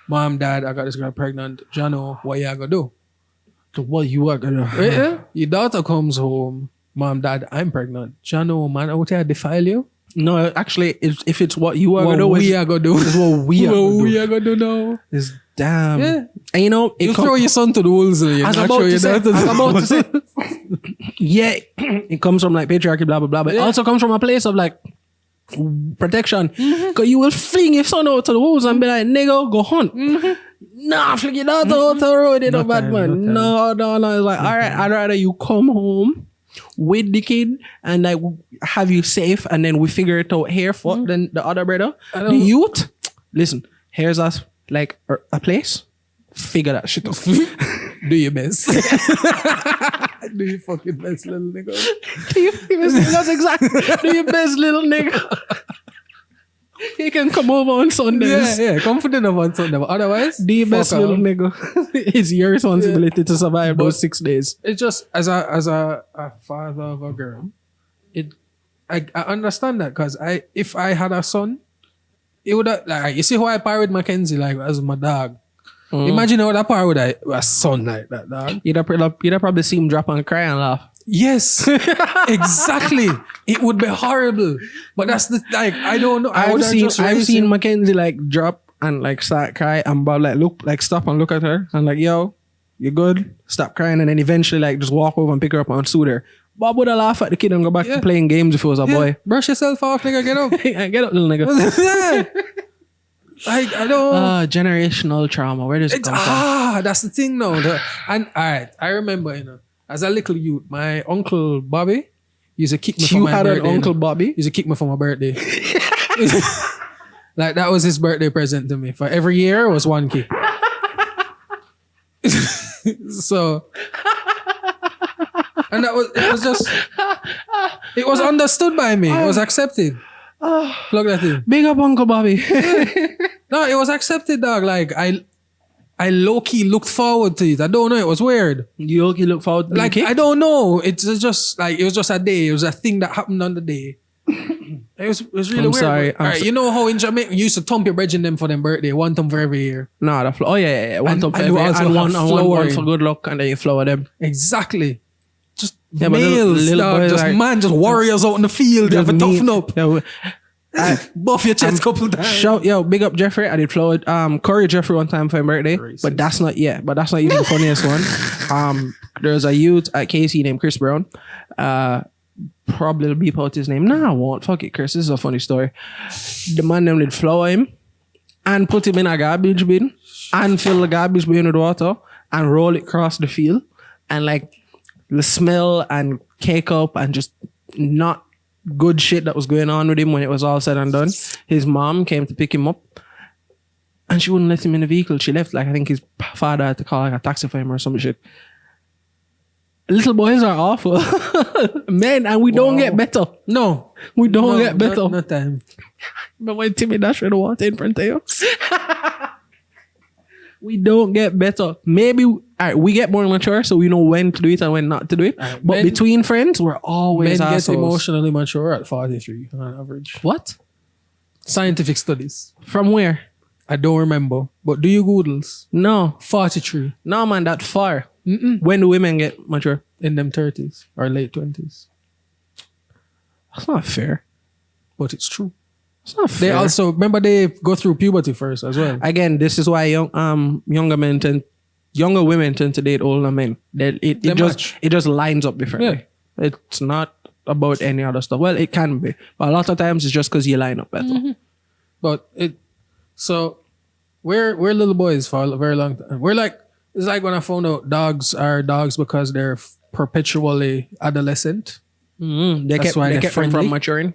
Speaker 2: mom, dad, I got this girl pregnant. Jano, what you gonna do?
Speaker 1: so what you are gonna?
Speaker 2: Yeah. Your daughter comes home, mom, dad, I'm pregnant. Jano, man, out here defile you.
Speaker 1: No, actually, if it's what you are
Speaker 2: What
Speaker 1: gonna do,
Speaker 2: we
Speaker 1: it's
Speaker 2: are gonna do.
Speaker 1: it's what we are
Speaker 2: What
Speaker 1: gonna
Speaker 2: we
Speaker 1: do.
Speaker 2: are gonna do now.
Speaker 1: It's damn.
Speaker 2: Yeah.
Speaker 1: And you know,
Speaker 2: You throw your son to the wolves. You
Speaker 1: I was
Speaker 2: not
Speaker 1: about
Speaker 2: throw
Speaker 1: to
Speaker 2: your
Speaker 1: say,
Speaker 2: daughter to the
Speaker 1: I'm about to
Speaker 2: wolves.
Speaker 1: say, yeah, it comes from like patriarchy, blah blah blah, but it
Speaker 2: Yeah.
Speaker 1: also comes from a place of like protection. Cause you will fling your son out to the wolves and be like, nigga, go hunt. Nah, fling your daughter out to the road, you know,
Speaker 2: No
Speaker 1: bad
Speaker 2: time,
Speaker 1: man.
Speaker 2: no
Speaker 1: No. It's like, all right, I'd rather you come home with the kid and like have you safe, and then we figure it out here. Fuck then the other brother, the youth. Listen, here's us like a place. Figure that shit out.
Speaker 2: Do your best. Do your fucking best, little nigga.
Speaker 1: Do your best, that's exactly. Do your best, little nigga. He can come over on Sundays.
Speaker 2: Yeah. Confident of on Sunday. But otherwise,
Speaker 1: Do your best,
Speaker 2: fuck
Speaker 1: little
Speaker 2: off.
Speaker 1: nigga. It's your responsibility to survive those 6 days.
Speaker 2: It's just as a father of a girl, I understand that because if I had a son, it would have, like, you see how I par with Mackenzie like as my dog. Imagine how that par with a son like that, dog.
Speaker 1: You'd have probably see him drop and cry and laugh.
Speaker 2: Yes, exactly. It would be horrible, but that's the like I don't know.
Speaker 1: I've seen Mackenzie like drop and like start cry and Bob like stop and look at her and like, yo, you good? Stop crying, and then eventually like just walk over and pick her up and soothe her. Bob would have laughed at the kid and go back to playing games if it was a boy.
Speaker 2: Brush yourself off, nigga. Get up.
Speaker 1: Get up, little nigga.
Speaker 2: Yeah. Like I don't.
Speaker 1: Generational trauma. Where does it come from?
Speaker 2: That's the thing now. And all right, I remember, as a little youth, my uncle Bobby used to kick me for
Speaker 1: You
Speaker 2: my
Speaker 1: had
Speaker 2: birthday.
Speaker 1: an Uncle Bobby?
Speaker 2: He used to kick me for my birthday. Like that was his birthday present to me. For every year it was one kick. So, and it was understood by me. It was accepted. Plug that in.
Speaker 1: Big up Uncle Bobby.
Speaker 2: No, it was accepted, dog. Like I low-key looked forward to it. I don't know. It was weird.
Speaker 1: You look forward to
Speaker 2: Like,
Speaker 1: the
Speaker 2: I don't know. It's just like, it was just a day. It was a thing that happened on the day. It was really
Speaker 1: I'm
Speaker 2: weird.
Speaker 1: sorry.
Speaker 2: But, alright, you know how in Jamaica you used to thump your bread in them for them birthday, one thump for every year.
Speaker 1: Nah, oh yeah. One
Speaker 2: And-
Speaker 1: top
Speaker 2: and
Speaker 1: every,
Speaker 2: you also
Speaker 1: and one,
Speaker 2: have
Speaker 1: and one
Speaker 2: flowering.
Speaker 1: for good luck, and then you flower them.
Speaker 2: Exactly. Just
Speaker 1: Yeah, but
Speaker 2: males,
Speaker 1: little
Speaker 2: dog,
Speaker 1: boys
Speaker 2: just
Speaker 1: are-
Speaker 2: man, just warriors out in the field. You have to toughen up.
Speaker 1: Yeah,
Speaker 2: Buff your chest a couple times.
Speaker 1: big up Jeffrey. I did flower Corey Jeffrey one time for my birthday, but that's not even the funniest one. There's a youth at KC named Chris Brown. Probably beep out his name. Nah, I won't. Fuck it, Chris. This is a funny story. The man them did flower him and put him in a garbage bin and fill the garbage bin with water and roll it across the field, and like the smell and cake up and just not good shit that was going on with him when it was all said and done. His mom came to pick him up and she wouldn't let him in the vehicle. She left. Like, I think his father had to call like a taxi for him or some shit. Little boys are awful. Man, and we don't get better.
Speaker 2: No.
Speaker 1: We don't get better.
Speaker 2: No time.
Speaker 1: But when Timmy Dash with the water in front of you. We don't get better. Maybe we get more mature, so we know when to do it and when not to do it. But
Speaker 2: men-
Speaker 1: between friends, we're always
Speaker 2: Men get
Speaker 1: assholes.
Speaker 2: emotionally mature at 43 on average.
Speaker 1: What?
Speaker 2: Scientific studies.
Speaker 1: From where?
Speaker 2: I don't remember. But do you Googles?
Speaker 1: No.
Speaker 2: 43
Speaker 1: No, man, that far. When do women get mature?
Speaker 2: in them 30s or late 20s.
Speaker 1: That's not fair.
Speaker 2: But it's true.
Speaker 1: It's not
Speaker 2: They
Speaker 1: fair.
Speaker 2: also, remember they go through puberty first as well.
Speaker 1: Again, this is why younger women tend to date older men. It just lines up differently. It's not about any other stuff. Well, it can be, but a lot of times it's just because you line up better.
Speaker 2: But we're little boys for a very long time. It's like when I found out dogs are dogs because they're perpetually adolescent.
Speaker 1: They kept them
Speaker 2: friendly.
Speaker 1: from maturing.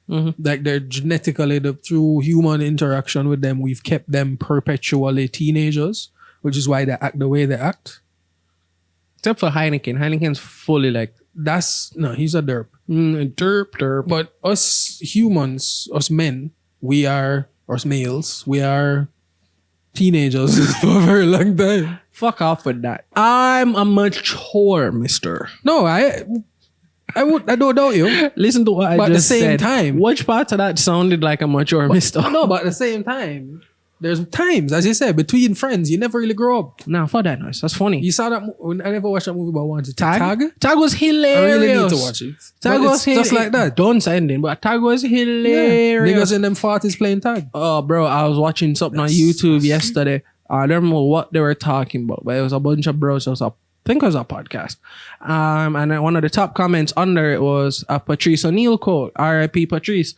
Speaker 2: Like they're genetically, through human interaction with them, we've kept them perpetually teenagers, which is why they act the way they act.
Speaker 1: Except for Heineken. Heineken's fully like
Speaker 2: He's a derp.
Speaker 1: derp.
Speaker 2: But us humans, us men, us males, we are teenagers for a very long time.
Speaker 1: Fuck off with that. I'm a mature mister.
Speaker 2: No, I don't doubt you.
Speaker 1: Listen to what I
Speaker 2: But at
Speaker 1: just
Speaker 2: the same
Speaker 1: said.
Speaker 2: time-
Speaker 1: Which part of that sounded like a mature mister?
Speaker 2: No, but at the same time, there's times, as you said, between friends, you never really grow up.
Speaker 1: Nah, fuck that noise. That's funny.
Speaker 2: You saw that? I never watched that movie, but I wanted to.
Speaker 1: Tag was
Speaker 2: I
Speaker 1: hilarious.
Speaker 2: really need to watch it.
Speaker 1: Tag
Speaker 2: But
Speaker 1: was
Speaker 2: it's just like that.
Speaker 1: Don't send in, but Tag was
Speaker 2: Yeah.
Speaker 1: hilarious.
Speaker 2: Niggas in them 40s playing tag.
Speaker 1: Oh, bro, I was watching something on YouTube yesterday. I don't know what they were talking about, but it was a bunch of bros. I think it was a podcast. And then one of the top comments under it was a Patrice O'Neill quote, R.I.P. Patrice.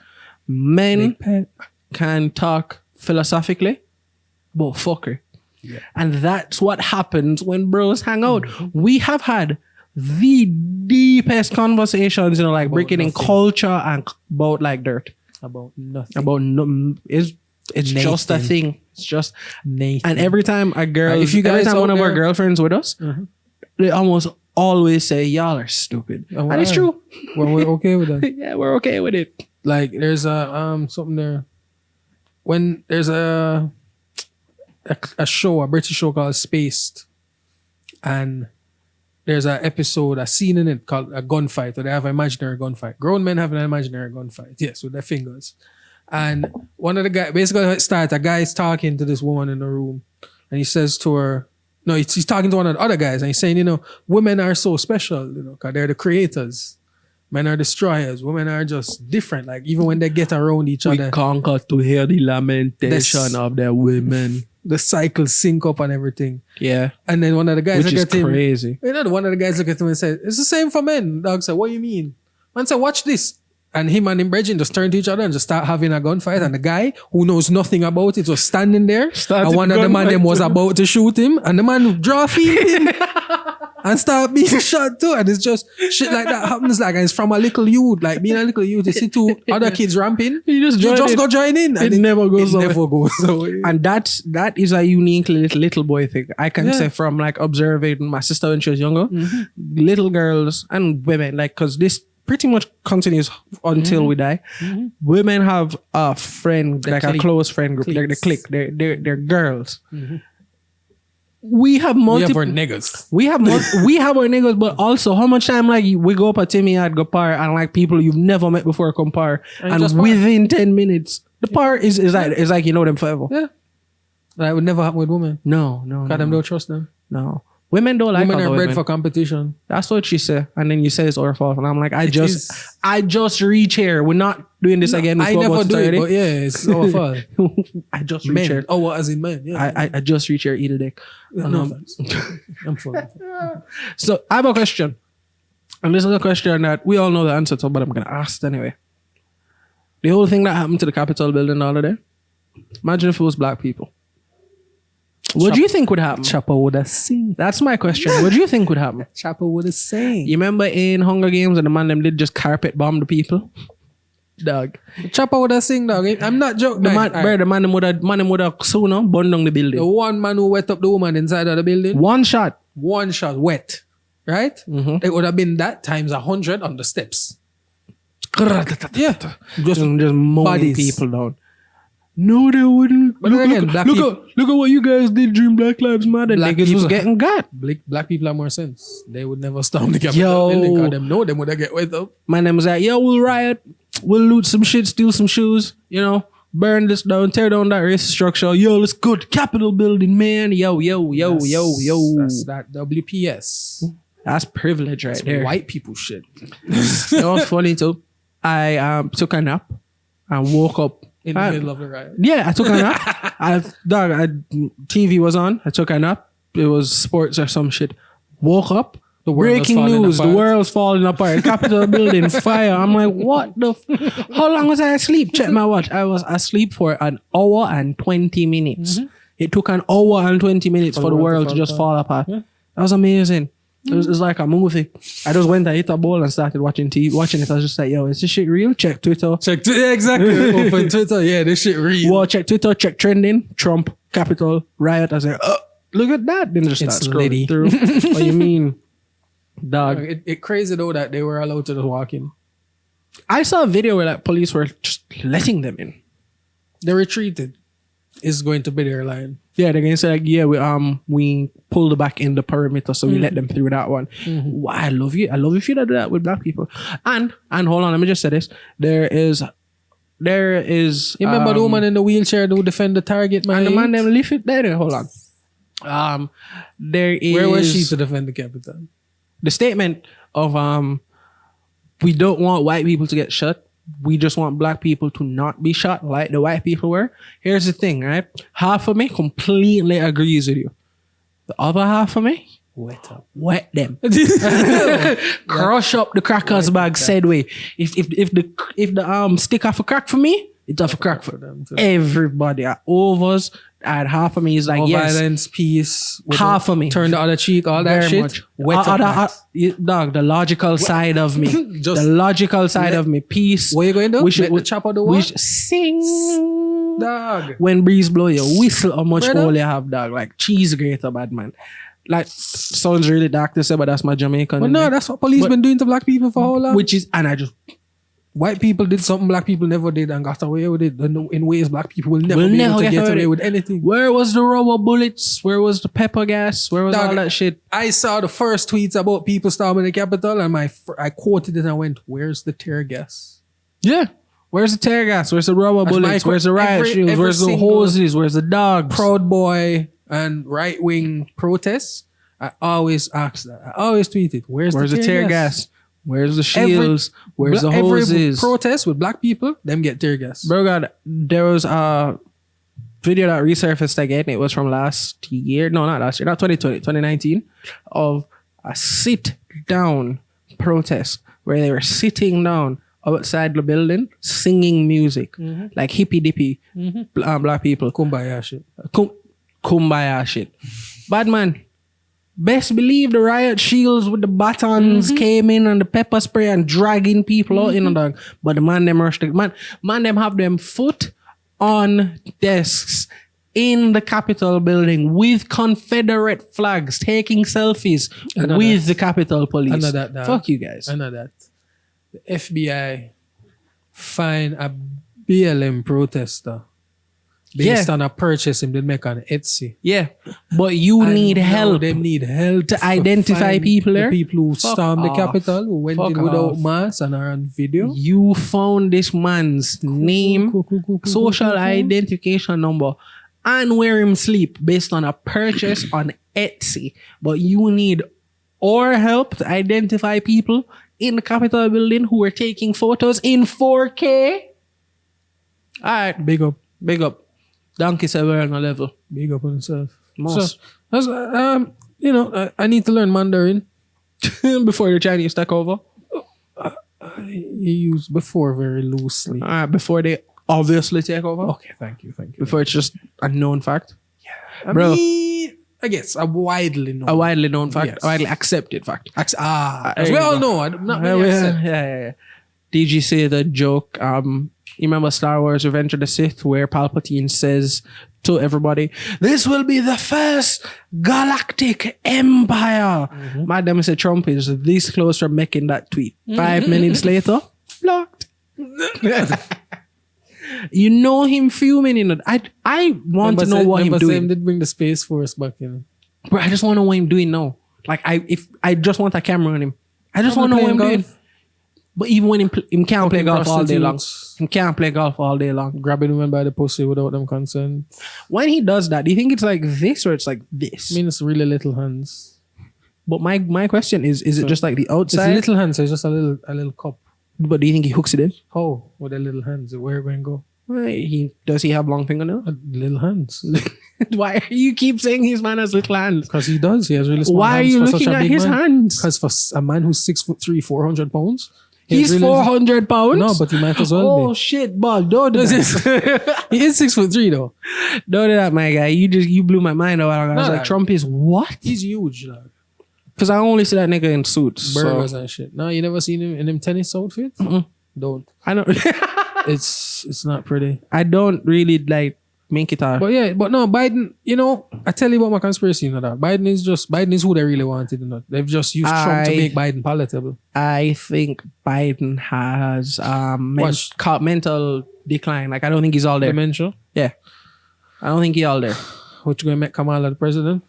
Speaker 1: Men can talk philosophically about fucker.
Speaker 2: Yeah.
Speaker 1: And that's what happens when bros hang out. We have had the deepest conversations, like breaking in
Speaker 2: nothing.
Speaker 1: culture and about like dirt.
Speaker 2: About nothing.
Speaker 1: About it's just a
Speaker 2: Nathan.
Speaker 1: thing. It's just
Speaker 2: Nathan.
Speaker 1: and every time a girl,
Speaker 2: If you
Speaker 1: every
Speaker 2: guys
Speaker 1: time
Speaker 2: out
Speaker 1: one of our
Speaker 2: there-
Speaker 1: girlfriends with us, they almost always say y'all are stupid, and it's true.
Speaker 2: Well, we're okay with that.
Speaker 1: Yeah, we're okay with it.
Speaker 2: Like there's something there. When there's a show, a British show called Spaced, and there's a scene in it called a gunfight, where they have an imaginary gunfight. Grown men have an imaginary gunfight, yes, with their fingers. And one of the guys, basically it starts, a guy is talking to this woman in the room, and he says to her, no, he's talking to one of the other guys, and he's saying, women are so special, because they're the creators. Men are destroyers. Women are just different. Like even when they get around each other,
Speaker 1: conquer to hear the lamentation of their women.
Speaker 2: the cycles sync up and everything.
Speaker 1: Yeah,
Speaker 2: And then one of the guys
Speaker 1: which
Speaker 2: look
Speaker 1: is
Speaker 2: at him.
Speaker 1: crazy.
Speaker 2: One of the guys look at him and said, "It's the same for men." Dog said, "What do you mean?" Man said, "Watch this." And him and him brethren just turn to each other and just start having a gunfight. And the guy who knows nothing about it was standing there.
Speaker 1: Started
Speaker 2: And one of the man them was about to shoot him. And the man draw field him and start being shot too. And it's just shit like that happens. Like, and it's from a little youth. Like being a little youth, you see two other kids ramping.
Speaker 1: You just
Speaker 2: go join in. And
Speaker 1: It never goes away.
Speaker 2: never goes away.
Speaker 1: And that is a unique little boy thing. I can
Speaker 2: Yeah.
Speaker 1: say from like observing my sister when she was younger, little girls and women, like, cause this pretty much continues until we die. Women have a friend, like a
Speaker 2: clique.
Speaker 1: close friend group. They're the
Speaker 2: Cliques.
Speaker 1: clique. They're girls. We have multiple.
Speaker 2: We have our niggas.
Speaker 1: We have our niggas, but also how much time like we go up at Timmy at go par and like people you've never met before come par, and
Speaker 2: just par.
Speaker 1: within 10 minutes the par is like you know them forever.
Speaker 2: Yeah. That would never happen with women.
Speaker 1: No,
Speaker 2: Because them don't trust them.
Speaker 1: no. Women don't like
Speaker 2: Women
Speaker 1: other
Speaker 2: are bred
Speaker 1: women.
Speaker 2: for competition.
Speaker 1: That's what she said, and then you say it's our fault, and I'm like, I just
Speaker 2: is.
Speaker 1: reach here. We're not doing this again.
Speaker 2: I never do it, but yeah, it's our fault.
Speaker 1: I just reach
Speaker 2: Men.
Speaker 1: here.
Speaker 2: Oh, what, as in men? Yeah.
Speaker 1: I just reach here, eat a dick.
Speaker 2: No offense. I'm full.
Speaker 1: So I have a question, and this is a question that we all know the answer to, but I'm gonna ask it anyway. The whole thing that happened to the Capitol building the other day. Imagine if it was black people. What do you think would happen?
Speaker 2: Chopper would have sing.
Speaker 1: That's my question. What do you think would happen?
Speaker 2: Chopper would have sing.
Speaker 1: You remember in Hunger Games and the man them did just carpet bomb the people? Dog.
Speaker 2: Chopper would have sing, dog. I'm not joking.
Speaker 1: The man them would have sooner burned down the
Speaker 2: The
Speaker 1: building.
Speaker 2: one man who wet up the woman inside of the building,
Speaker 1: One shot.
Speaker 2: one shot wet. Right? It would have been that times 100 on the steps. Yeah.
Speaker 1: Just mowing
Speaker 2: bodies.
Speaker 1: people down. No, they wouldn't.
Speaker 2: But then again,
Speaker 1: Look at what you guys did during Black Lives Matter. Niggas was getting got.
Speaker 2: Black people have more sense. They would never storm the Capitol building because them know them would get wet up.
Speaker 1: My name was like, yo, we'll riot, we'll loot some shit, steal some shoes, you know, burn this down, tear down that racist structure. Yo, let's go to Capitol building, man. Yo.
Speaker 2: That's that WPS.
Speaker 1: That's privilege right there.
Speaker 2: White people shit.
Speaker 1: It was funny too. I took a nap and woke up.
Speaker 2: In the middle of the riot.
Speaker 1: Yeah, I took a nap. TV was on. I took a nap. It was sports or some shit. Woke up. Breaking news. The world's falling apart. Capitol building fire. I'm like, what the? How long was I asleep? Check my watch. I was asleep for an hour and 20 minutes. Mm-hmm. It took an hour and 20 minutes for the world to just fall apart. Yeah. That was amazing. It was like a movie. I just went and hit a bowl and started watching TV. Watching it, I was just like, yo, is this shit real? Check Twitter.
Speaker 2: Yeah, exactly. Open Twitter. Yeah, this shit real.
Speaker 1: Well, check Twitter, check trending. Trump, Capitol, riot. I was like, look at that. Then just start scrolling through. What you mean? Dog.
Speaker 2: It crazy though that they were allowed to just walk in.
Speaker 1: I saw a video where like police were just letting them in.
Speaker 2: They retreated. Is going to be their line.
Speaker 1: Yeah, they're gonna say like, yeah, we pulled back in the perimeter, so we let them through that one. Mm-hmm. Wow, I love you if you do that with black people. And hold on, let me just say this. There is. You remember the woman in the wheelchair who defend the target man? And the man them lift it there. Hold on. There is.
Speaker 2: Where was she to defend the Capitol?
Speaker 1: The statement of we don't want white people to get shot. We just want black people to not be shot like the white people were. Here's the thing, right? Half of me completely agrees with you. The other half of me, wet them. Crush up the crackers bag said way. If the stick off a crack for me, it's off a crack for them. Everybody at overs. And half of me is like, yes.
Speaker 2: Violence, peace.
Speaker 1: Half of me.
Speaker 2: Turn the other cheek, all that shit.
Speaker 1: Much. Dog, the logical side of me. The logical side of me. Peace.
Speaker 2: What you going to do? We chop out the wall?
Speaker 1: We should sing.
Speaker 2: Dog.
Speaker 1: When breeze blow you, whistle how much hole you have, dog. Like cheese grater, bad man. Like, sounds really dark to say, but that's my Jamaican.
Speaker 2: But no, that's what police been doing to black people for a whole lot.
Speaker 1: And I just...
Speaker 2: White people did something black people never did and got away with it. In ways black people will never be able to get away with anything.
Speaker 1: Where was the rubber bullets? Where was the pepper gas? Where was all that shit?
Speaker 2: I saw the first tweets about people storming the Capitol and I quoted it and I went, where's the tear gas?
Speaker 1: Yeah. Where's the tear gas? Where's the rubber bullets? Where's the riot shields? Where's the hoses? Where's the dogs?
Speaker 2: Proud Boy and right-wing protests. I always ask that. I always tweet it. Where's the tear gas? Where's the shields? Where's the hoses? Every protest with black people, them get tear gas.
Speaker 1: Bro, God, there was a video that resurfaced again. It was from last year. No, not last year. Not 2020, 2019. Of a sit-down protest where they were sitting down outside the building singing music. Mm-hmm. Like hippy-dippy black people.
Speaker 2: Kumbaya shit.
Speaker 1: Kumbaya shit. Bad man. Best believe the riot shields with the batons came in and the pepper spray and dragging people out in the dog. But the man them rushed. Man them have them foot on desks in the Capitol building with Confederate flags, taking selfies with the Capitol Police.
Speaker 2: I know that.
Speaker 1: Fuck you guys.
Speaker 2: I know that. The FBI find a BLM protester based on a purchase him did make on Etsy.
Speaker 1: Yeah. But you need help.
Speaker 2: They need help
Speaker 1: to identify people there.
Speaker 2: The people who stormed the Capitol, who went in without masks and are on video.
Speaker 1: You found this man's name, social identification number, and where him sleep based on a purchase on Etsy. But you need our help to identify people in the Capitol building who are taking photos in 4K. All right.
Speaker 2: Big up.
Speaker 1: Big up. Donkey said we're on a level.
Speaker 2: Big up on himself. So, I need to learn Mandarin.
Speaker 1: Before the Chinese take over?
Speaker 2: You use before very loosely.
Speaker 1: Before they obviously take over?
Speaker 2: Okay, thank you.
Speaker 1: Before it's just a known fact?
Speaker 2: Yeah. I guess a widely known
Speaker 1: fact.
Speaker 2: Yes.
Speaker 1: A widely accepted fact.
Speaker 2: As we all know. Not really accept.
Speaker 1: Yeah. Did you say the joke? You remember Star Wars Revenge of the Sith where Palpatine says to everybody, this will be the first galactic empire. Madam said Trump is this close from making that tweet. 5 minutes later, blocked. You know him fuming, you know. I want to know what him doing.
Speaker 2: Sam did bring the Space Force back, you know.
Speaker 1: Bro, I just want to know what him doing now. Like if I just want a camera on him. I just want to know what him doing. But even when him can't play golf all day long. Him can't play golf all day long.
Speaker 2: Grabbing women by the pussy without them consent.
Speaker 1: When he does that, do you think it's like this or it's like this?
Speaker 2: I mean, it's really little hands.
Speaker 1: But my question is it just like the outside?
Speaker 2: It's little hands, so it's just a little cup.
Speaker 1: But do you think he hooks it in?
Speaker 2: How? With the little hands? Where it going to go?
Speaker 1: Right. Does he have long fingernails?
Speaker 2: Little hands.
Speaker 1: Why you keep saying his man has little hands?
Speaker 2: Because he does. He has really small
Speaker 1: hands. Why are you looking at his hands?
Speaker 2: Because for a man who's 6'3", 400 pounds.
Speaker 1: He's really 400 pounds?
Speaker 2: No, but he might as well be.
Speaker 1: Oh shit, Bob. Don't do that.
Speaker 2: He is 6'3" though.
Speaker 1: Don't do that, my guy. You blew my mind out. I was like, Trump is what?
Speaker 2: He's huge, like.
Speaker 1: Because I only see that nigga in suits.
Speaker 2: Burgers and shit. No, you never seen him in them tennis outfits? Don't.
Speaker 1: I don't.
Speaker 2: It's not pretty.
Speaker 1: I don't really like make it out.
Speaker 2: But yeah, but no, Biden, you know, I tell you about my conspiracy, you know that. Biden is who they really wanted, you know. They've just used Trump to make Biden palatable.
Speaker 1: I think Biden has mental decline. Like I don't think he's all there.
Speaker 2: Dementia?
Speaker 1: Yeah. I don't think he's all there.
Speaker 2: What you gonna make Kamala the president?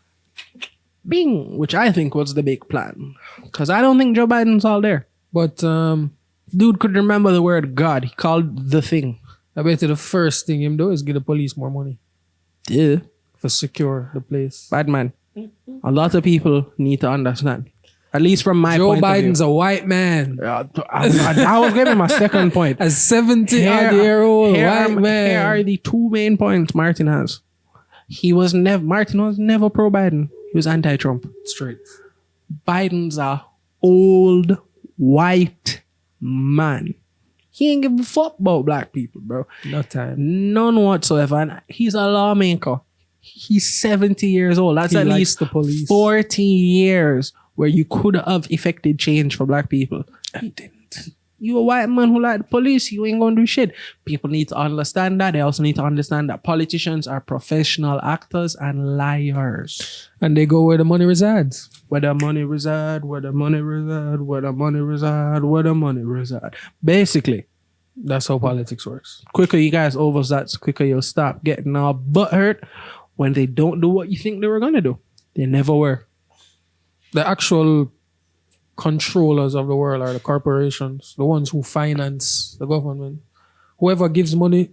Speaker 1: Bing, which I think was the big plan. Because I don't think Joe Biden's all there.
Speaker 2: But
Speaker 1: dude could remember the word God. He called the thing.
Speaker 2: I bet you the first thing him do is give the police more money.
Speaker 1: Yeah.
Speaker 2: For secure the place.
Speaker 1: Bad man. A lot of people need to understand. At least from my point
Speaker 2: Joe
Speaker 1: of view.
Speaker 2: Biden's a white man.
Speaker 1: I was giving my second point.
Speaker 2: A 70-odd-year-old white man.
Speaker 1: Here are the two main points Martin has. Martin was never pro-Biden. He was anti-Trump.
Speaker 2: Straight.
Speaker 1: Biden's a old white man. He ain't give a fuck about black people, bro.
Speaker 2: No time.
Speaker 1: None whatsoever. And he's a lawmaker. He's 70 years old. That's at least
Speaker 2: the police.
Speaker 1: 40 years where you could have effected change for black people.
Speaker 2: And didn't.
Speaker 1: You a white man who like the police, you ain't gonna do shit. People need to understand that. They also need to understand that politicians are professional actors and liars.
Speaker 2: And they go where the money resides.
Speaker 1: Where the money reside, where the money reside, where the money reside, where the money reside. Basically,
Speaker 2: that's how politics works.
Speaker 1: Quicker you guys oversats, quicker you'll stop getting all butthurt when they don't do what you think they were gonna do. They never were.
Speaker 2: The actual controllers of the world are the corporations, the ones who finance the government. Whoever gives money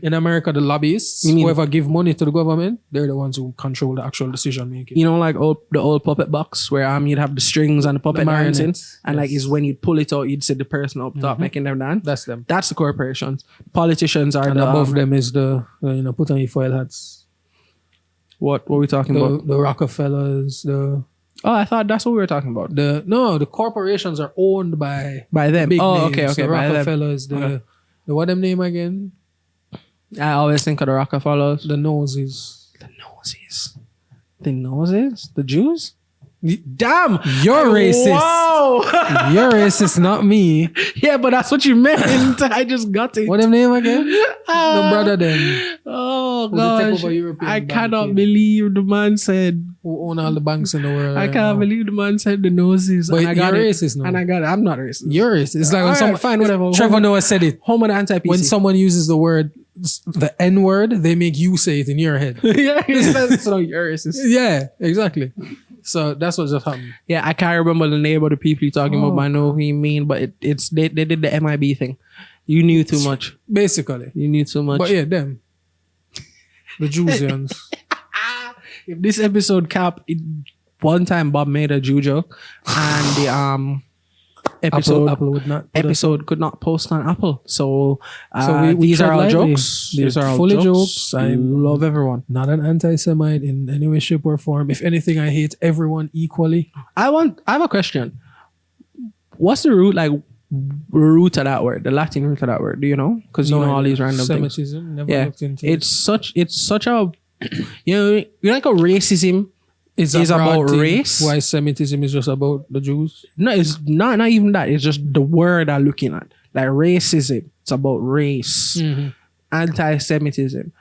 Speaker 2: in America, the lobbyists, whoever give money to the government, they're the ones who control the actual decision making.
Speaker 1: You know, like the old puppet box where you'd have the strings and the puppet dancing, and like is when you pull it out, you'd see the person up top making them dance.
Speaker 2: That's them.
Speaker 1: That's the corporations. Politicians are
Speaker 2: and above them is the put on your foil hats.
Speaker 1: What were we talking about?
Speaker 2: The Rockefellers,
Speaker 1: Oh, I thought that's what we were talking about.
Speaker 2: The corporations are owned by
Speaker 1: them.
Speaker 2: Big
Speaker 1: Oh,
Speaker 2: names.
Speaker 1: okay.
Speaker 2: The
Speaker 1: By
Speaker 2: Rockefellers,
Speaker 1: them.
Speaker 2: the what them name again?
Speaker 1: I always think of the Rockefellers.
Speaker 2: The Noses.
Speaker 1: The Noses? The Jews? Damn!
Speaker 2: You're racist.
Speaker 1: Wow!
Speaker 2: You're racist, not me.
Speaker 1: Yeah, but that's what you meant. I just got it.
Speaker 2: What them name again? The brother then.
Speaker 1: Oh, gosh. I cannot believe the man said.
Speaker 2: Who own all the banks in the world.
Speaker 1: I can't believe the man said the Noses.
Speaker 2: But
Speaker 1: and I got
Speaker 2: you're
Speaker 1: it.
Speaker 2: racist now.
Speaker 1: And I got it. I'm not racist.
Speaker 2: You're racist. It's like when someone...
Speaker 1: Fine, whatever.
Speaker 2: Trevor Noah said it.
Speaker 1: Home of the anti-PC.
Speaker 2: When someone uses the word, the N-word, they make you say it in your head.
Speaker 1: Yeah, so you're racist.
Speaker 2: Yeah, exactly. So that's what just happened.
Speaker 1: Yeah, I can't remember the name of the people you're talking about, but I know who you mean. But they did the MIB thing. You knew too much.
Speaker 2: Basically.
Speaker 1: You knew too much.
Speaker 2: But yeah, them. The Jewsians.
Speaker 1: If this episode one time Bob made a Jew joke and the
Speaker 2: Apple would not
Speaker 1: episode could not post on Apple. So
Speaker 2: we
Speaker 1: these are all
Speaker 2: lightly.
Speaker 1: jokes.
Speaker 2: These are all
Speaker 1: fully
Speaker 2: jokes.
Speaker 1: I love everyone.
Speaker 2: Not an anti-Semite in any way, shape, or form. If anything, I hate everyone equally.
Speaker 1: I have a question. What's the root of that word? The Latin root of that word? Do you know? Because you know all these random
Speaker 2: Semitism.
Speaker 1: things.
Speaker 2: Never looked into it.
Speaker 1: It's such a you're like a racism. Is about race.
Speaker 2: Why Semitism is just about the Jews?
Speaker 1: No, it's not even that. It's just the word I'm looking at. Like racism. It's about race.
Speaker 2: Mm-hmm.
Speaker 1: Anti-Semitism.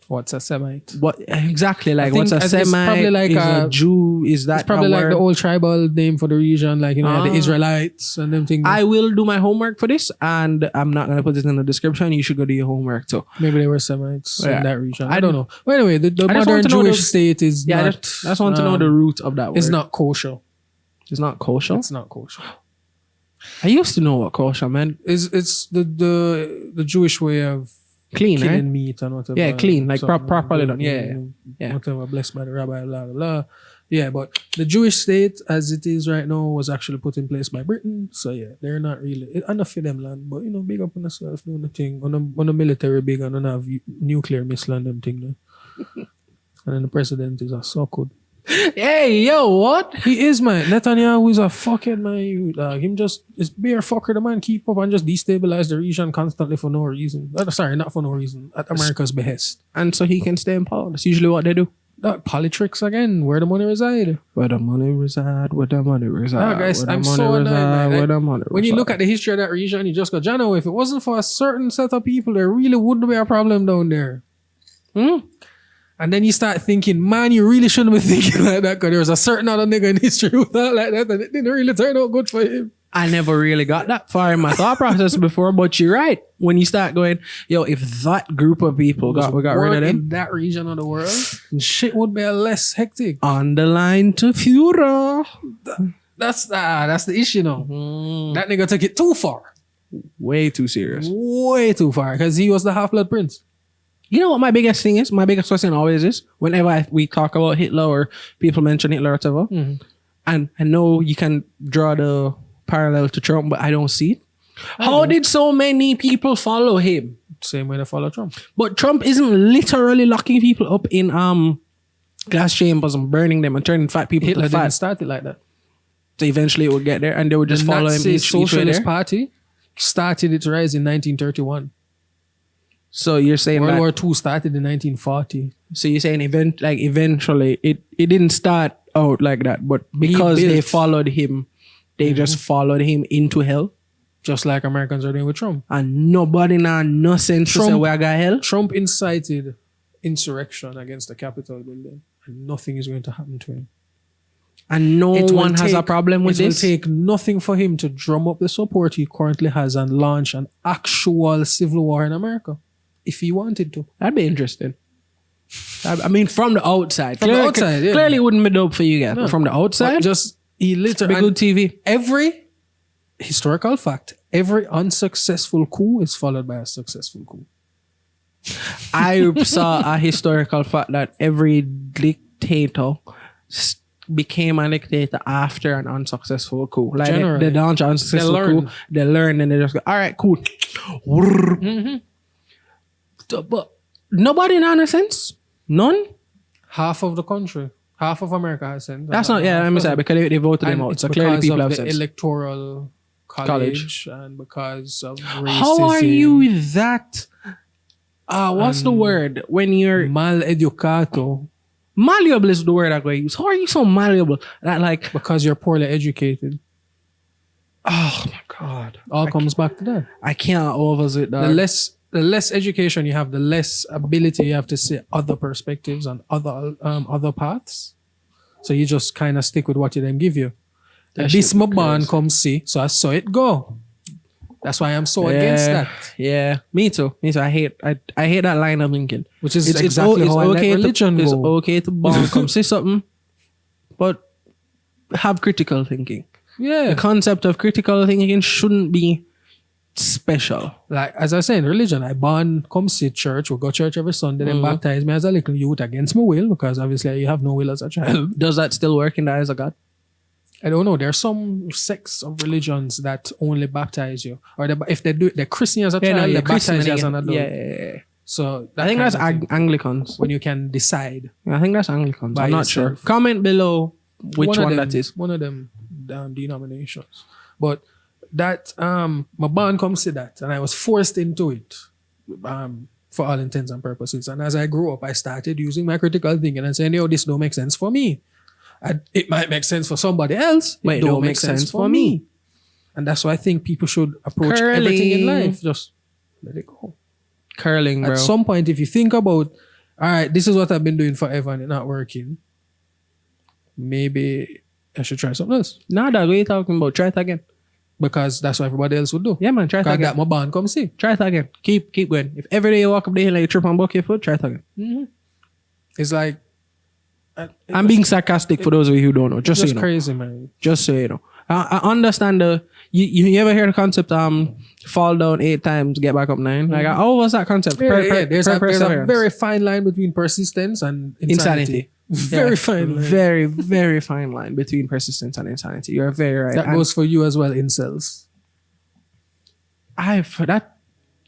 Speaker 2: What's a Semite?
Speaker 1: What exactly? Like,
Speaker 2: I
Speaker 1: what's
Speaker 2: think
Speaker 1: a
Speaker 2: it's probably
Speaker 1: Semite?
Speaker 2: like
Speaker 1: Is a Jew? Is that
Speaker 2: It's probably
Speaker 1: a
Speaker 2: like the
Speaker 1: word?
Speaker 2: old tribal name for the region, like, you know, the Israelites and them things.
Speaker 1: I will do my homework for this, and I'm not gonna put it in the description. You should go do your homework too.
Speaker 2: Maybe they were Semites
Speaker 1: Yeah.
Speaker 2: in that region. I don't know. But anyway, the
Speaker 1: just
Speaker 2: modern
Speaker 1: want to know
Speaker 2: Jewish
Speaker 1: the-
Speaker 2: state is
Speaker 1: Yeah,
Speaker 2: not.
Speaker 1: I just want to know the root of that word.
Speaker 2: It's not kosher.
Speaker 1: It's not kosher.
Speaker 2: It's not kosher.
Speaker 1: I used to know what kosher meant.
Speaker 2: It's the Jewish way of
Speaker 1: Clean,
Speaker 2: killing
Speaker 1: right?
Speaker 2: meat and whatever.
Speaker 1: Yeah, clean, like
Speaker 2: something,
Speaker 1: properly done. Yeah, yeah.
Speaker 2: Whatever, blessed by the rabbi, blah, blah, blah. Yeah, but the Jewish state as it is right now was actually put in place by Britain. So yeah, they're not really, enough for them land, but you know, big up on themselves, doing the thing. On the military big and on have nuclear missile and them thing there. And then the president is a so good.
Speaker 1: Hey, yo, what?
Speaker 2: He is, man. Netanyahu is a fuckhead, man. Him just is bare fucker. The man keep up and just destabilize the region constantly for no reason. Sorry, not for no reason. At America's behest.
Speaker 1: And so he can stay in power. That's usually what they do.
Speaker 2: Politics again. Where the money reside.
Speaker 1: Where the money reside. Where the money reside.
Speaker 2: Guys,
Speaker 1: where the
Speaker 2: I'm
Speaker 1: money
Speaker 2: so annoyed, man.
Speaker 1: Where the money
Speaker 2: When you
Speaker 1: reside.
Speaker 2: look at the history of that region, you just go, Jano, if it wasn't for a certain set of people, there really wouldn't be a problem down there. And then you start thinking, man, you really shouldn't be thinking like that because there was a certain other nigga in history who thought like that and it didn't really turn out good for him.
Speaker 1: I never really got that far in my thought process before, but you're right. When you start going, yo, if that group of people we got rid of them,
Speaker 2: in that region of the world, shit would be less hectic.
Speaker 1: on the line to Führer.
Speaker 2: That's the issue now. That nigga took it too far.
Speaker 1: Way too serious.
Speaker 2: Way too far because he was the half-blood prince.
Speaker 1: You know what my biggest thing is? My biggest question always is whenever we talk about Hitler or people mention Hitler or whatever, and I know you can draw the parallel to Trump, but I don't see it. How did so many people follow him?
Speaker 2: Same way they follow Trump.
Speaker 1: But Trump isn't literally locking people up in gas chambers and burning them and turning fat people
Speaker 2: Hitler
Speaker 1: to fat.
Speaker 2: didn't start it like that.
Speaker 1: So eventually it would get there and they would just
Speaker 2: The
Speaker 1: follow him
Speaker 2: Nazi
Speaker 1: each way
Speaker 2: Socialist
Speaker 1: there.
Speaker 2: Party started its rise in 1931.
Speaker 1: So you're saying
Speaker 2: World
Speaker 1: that,
Speaker 2: War II started in 1940.
Speaker 1: so you're saying eventually it didn't start out like that, but because they
Speaker 2: built.
Speaker 1: followed him, they just followed him into hell.
Speaker 2: Just like Americans are doing with Trump.
Speaker 1: And nobody now no sense to say
Speaker 2: Trump-
Speaker 1: we got hell.
Speaker 2: Trump incited insurrection against the Capitol building, and nothing is going to happen to him.
Speaker 1: And no
Speaker 2: It will
Speaker 1: one has a
Speaker 2: take-
Speaker 1: problem with
Speaker 2: it
Speaker 1: this.
Speaker 2: will take nothing for him to drum up the support he currently has and launch an actual civil war in America, if he wanted to.
Speaker 1: That'd be interesting. I mean, from the outside.
Speaker 2: From the outside, yeah.
Speaker 1: Clearly it wouldn't be dope for you guys. But from the
Speaker 2: But
Speaker 1: outside,
Speaker 2: just he
Speaker 1: be
Speaker 2: literally
Speaker 1: good TV.
Speaker 2: every historical fact, every unsuccessful coup is followed by a successful coup.
Speaker 1: I saw a historical fact that every dictator became a dictator after an unsuccessful coup. Like
Speaker 2: Generally.
Speaker 1: they launch an unsuccessful
Speaker 2: They learn.
Speaker 1: coup, they learn and they just go, all right, cool. But nobody in innocence? None?
Speaker 2: Half of the country, half of America has sense.
Speaker 1: That's not, yeah, let me say, because they voted them
Speaker 2: And
Speaker 1: out.
Speaker 2: it's
Speaker 1: So clearly
Speaker 2: because
Speaker 1: people
Speaker 2: of
Speaker 1: have
Speaker 2: the
Speaker 1: sense.
Speaker 2: electoral college and because of racism.
Speaker 1: How are you that? What's the word? When you're
Speaker 2: Mal-educato
Speaker 1: malleable is the word I'm going to use. How are you so malleable? That like,
Speaker 2: because you're poorly educated.
Speaker 1: oh my God.
Speaker 2: All comes back to that.
Speaker 1: I can't oversit that.
Speaker 2: The less education you have, the less ability you have to see other perspectives and other paths. So you just kind of stick with what you then give you.
Speaker 1: That
Speaker 2: This
Speaker 1: shit
Speaker 2: my
Speaker 1: crazy.
Speaker 2: band come see, so I saw it go. That's why I'm so against that.
Speaker 1: Yeah, me too. I hate that line of thinking.
Speaker 2: Which is exactly how I let religion
Speaker 1: It's
Speaker 2: go.
Speaker 1: okay to bomb, come say something, but have critical thinking.
Speaker 2: Yeah.
Speaker 1: The concept of critical thinking shouldn't be special.
Speaker 2: Like, as I was saying, religion, I born, come sit church, we go church every Sunday, then baptize me as a little youth against my will, because obviously you have no will as a child.
Speaker 1: Does that still work in the eyes of God?
Speaker 2: I don't know. There are some sects of religions that only baptize you. Or if they do it, they're Christian as a child, they baptize you as an adult.
Speaker 1: Yeah.
Speaker 2: So
Speaker 1: I think that's
Speaker 2: kind of thing,
Speaker 1: Anglicans.
Speaker 2: when you can decide.
Speaker 1: I think that's Anglicans.
Speaker 2: By
Speaker 1: I'm not sure.
Speaker 2: yourself.
Speaker 1: Comment below which
Speaker 2: of
Speaker 1: one
Speaker 2: them,
Speaker 1: that is.
Speaker 2: One of them denominations. But that, my band come see that, and I was forced into it. For all intents and purposes. And as I grew up, I started using my critical thinking and saying, yo, this don't make sense for me. It might make sense for somebody else.
Speaker 1: But it don't make sense for me.
Speaker 2: And that's why I think people should approach
Speaker 1: Curly.
Speaker 2: everything in life. Just let it go.
Speaker 1: Curling, bro.
Speaker 2: At some point, if you think about, all right, this is what I've been doing forever and it's not working, maybe I should try something else.
Speaker 1: Nah, dog, what are you talking about? Try it again.
Speaker 2: Because that's what everybody else would do.
Speaker 1: Yeah, man, try it
Speaker 2: Because
Speaker 1: again.
Speaker 2: that my band come see.
Speaker 1: Try it again. Keep going. If every day you walk up the hill and you trip and buck your foot, try it again.
Speaker 2: It's like,
Speaker 1: I'm being sarcastic for those of you who don't know. Just so you know.
Speaker 2: crazy, man.
Speaker 1: Just so you know. I understand you ever hear the concept fall down 8 times, get back up 9? Like, oh, what's that concept?
Speaker 2: There's a
Speaker 1: Perseverance.
Speaker 2: very fine line between persistence and
Speaker 1: Insanity.
Speaker 2: Very
Speaker 1: Yeah.
Speaker 2: fine line.
Speaker 1: Very, very fine line between persistence and insanity. You're very right.
Speaker 2: That
Speaker 1: And
Speaker 2: goes for you as well, incels.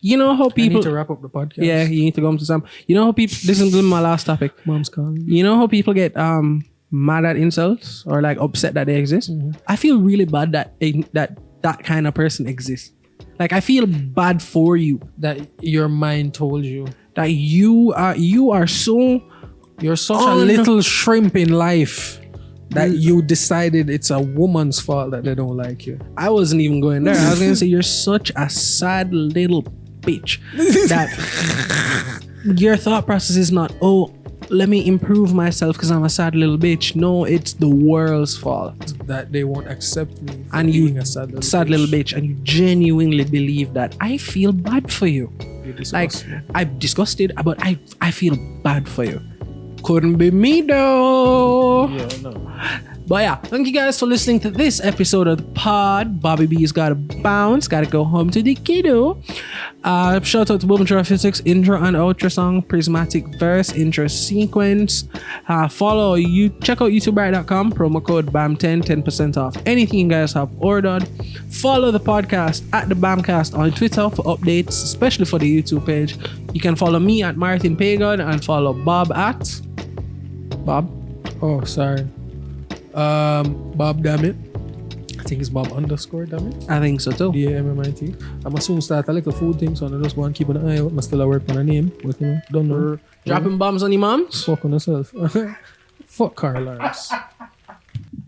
Speaker 1: you know how
Speaker 2: I
Speaker 1: people
Speaker 2: need to wrap up the podcast.
Speaker 1: yeah, you need to go into some. You know how people listen to my last topic.
Speaker 2: Mom's calling.
Speaker 1: You know how people get mad at insults or like upset that they exist? I feel really bad that kind of person exists. Like I feel bad for you
Speaker 2: That your mind told you.
Speaker 1: that you are so
Speaker 2: You're such a little shrimp in life that you decided it's a woman's fault that they don't like you.
Speaker 1: I wasn't even going there. I was gonna say you're such a sad little bitch that your thought process is not, oh, let me improve myself because I'm a sad little bitch. No, it's the world's fault.
Speaker 2: That they won't accept me for
Speaker 1: And
Speaker 2: being
Speaker 1: you
Speaker 2: a sad little bitch.
Speaker 1: and you genuinely believe that. I feel bad for you.
Speaker 2: You
Speaker 1: Like
Speaker 2: disgust me.
Speaker 1: I'm disgusted, but I feel bad for you. Couldn't be me though.
Speaker 2: Yeah, no.
Speaker 1: But yeah, thank you guys for listening to this episode of the pod. Bobby B's gotta bounce, gotta go home to the kiddo. Shout out to Boom Physics, intro and outro song, prismatic verse, intro sequence. Follow you, check out youtubebright.com, promo code BAM10, 10% off anything you guys have ordered. Follow the podcast at the BamCast on Twitter for updates, especially for the YouTube page. You can follow me at Martin Pagan and follow Bob at Bob.
Speaker 2: Oh, sorry. Bob, damn it. I think it's Bob _ damn it.
Speaker 1: I think so too.
Speaker 2: DAMMIT. I'm soon start a little food thing, so I just go and keep an eye out. I still work on a name, but you know, don't know.
Speaker 1: Dropping bombs on your moms.
Speaker 2: Fuck on yourself. Fuck Carl Lawrence.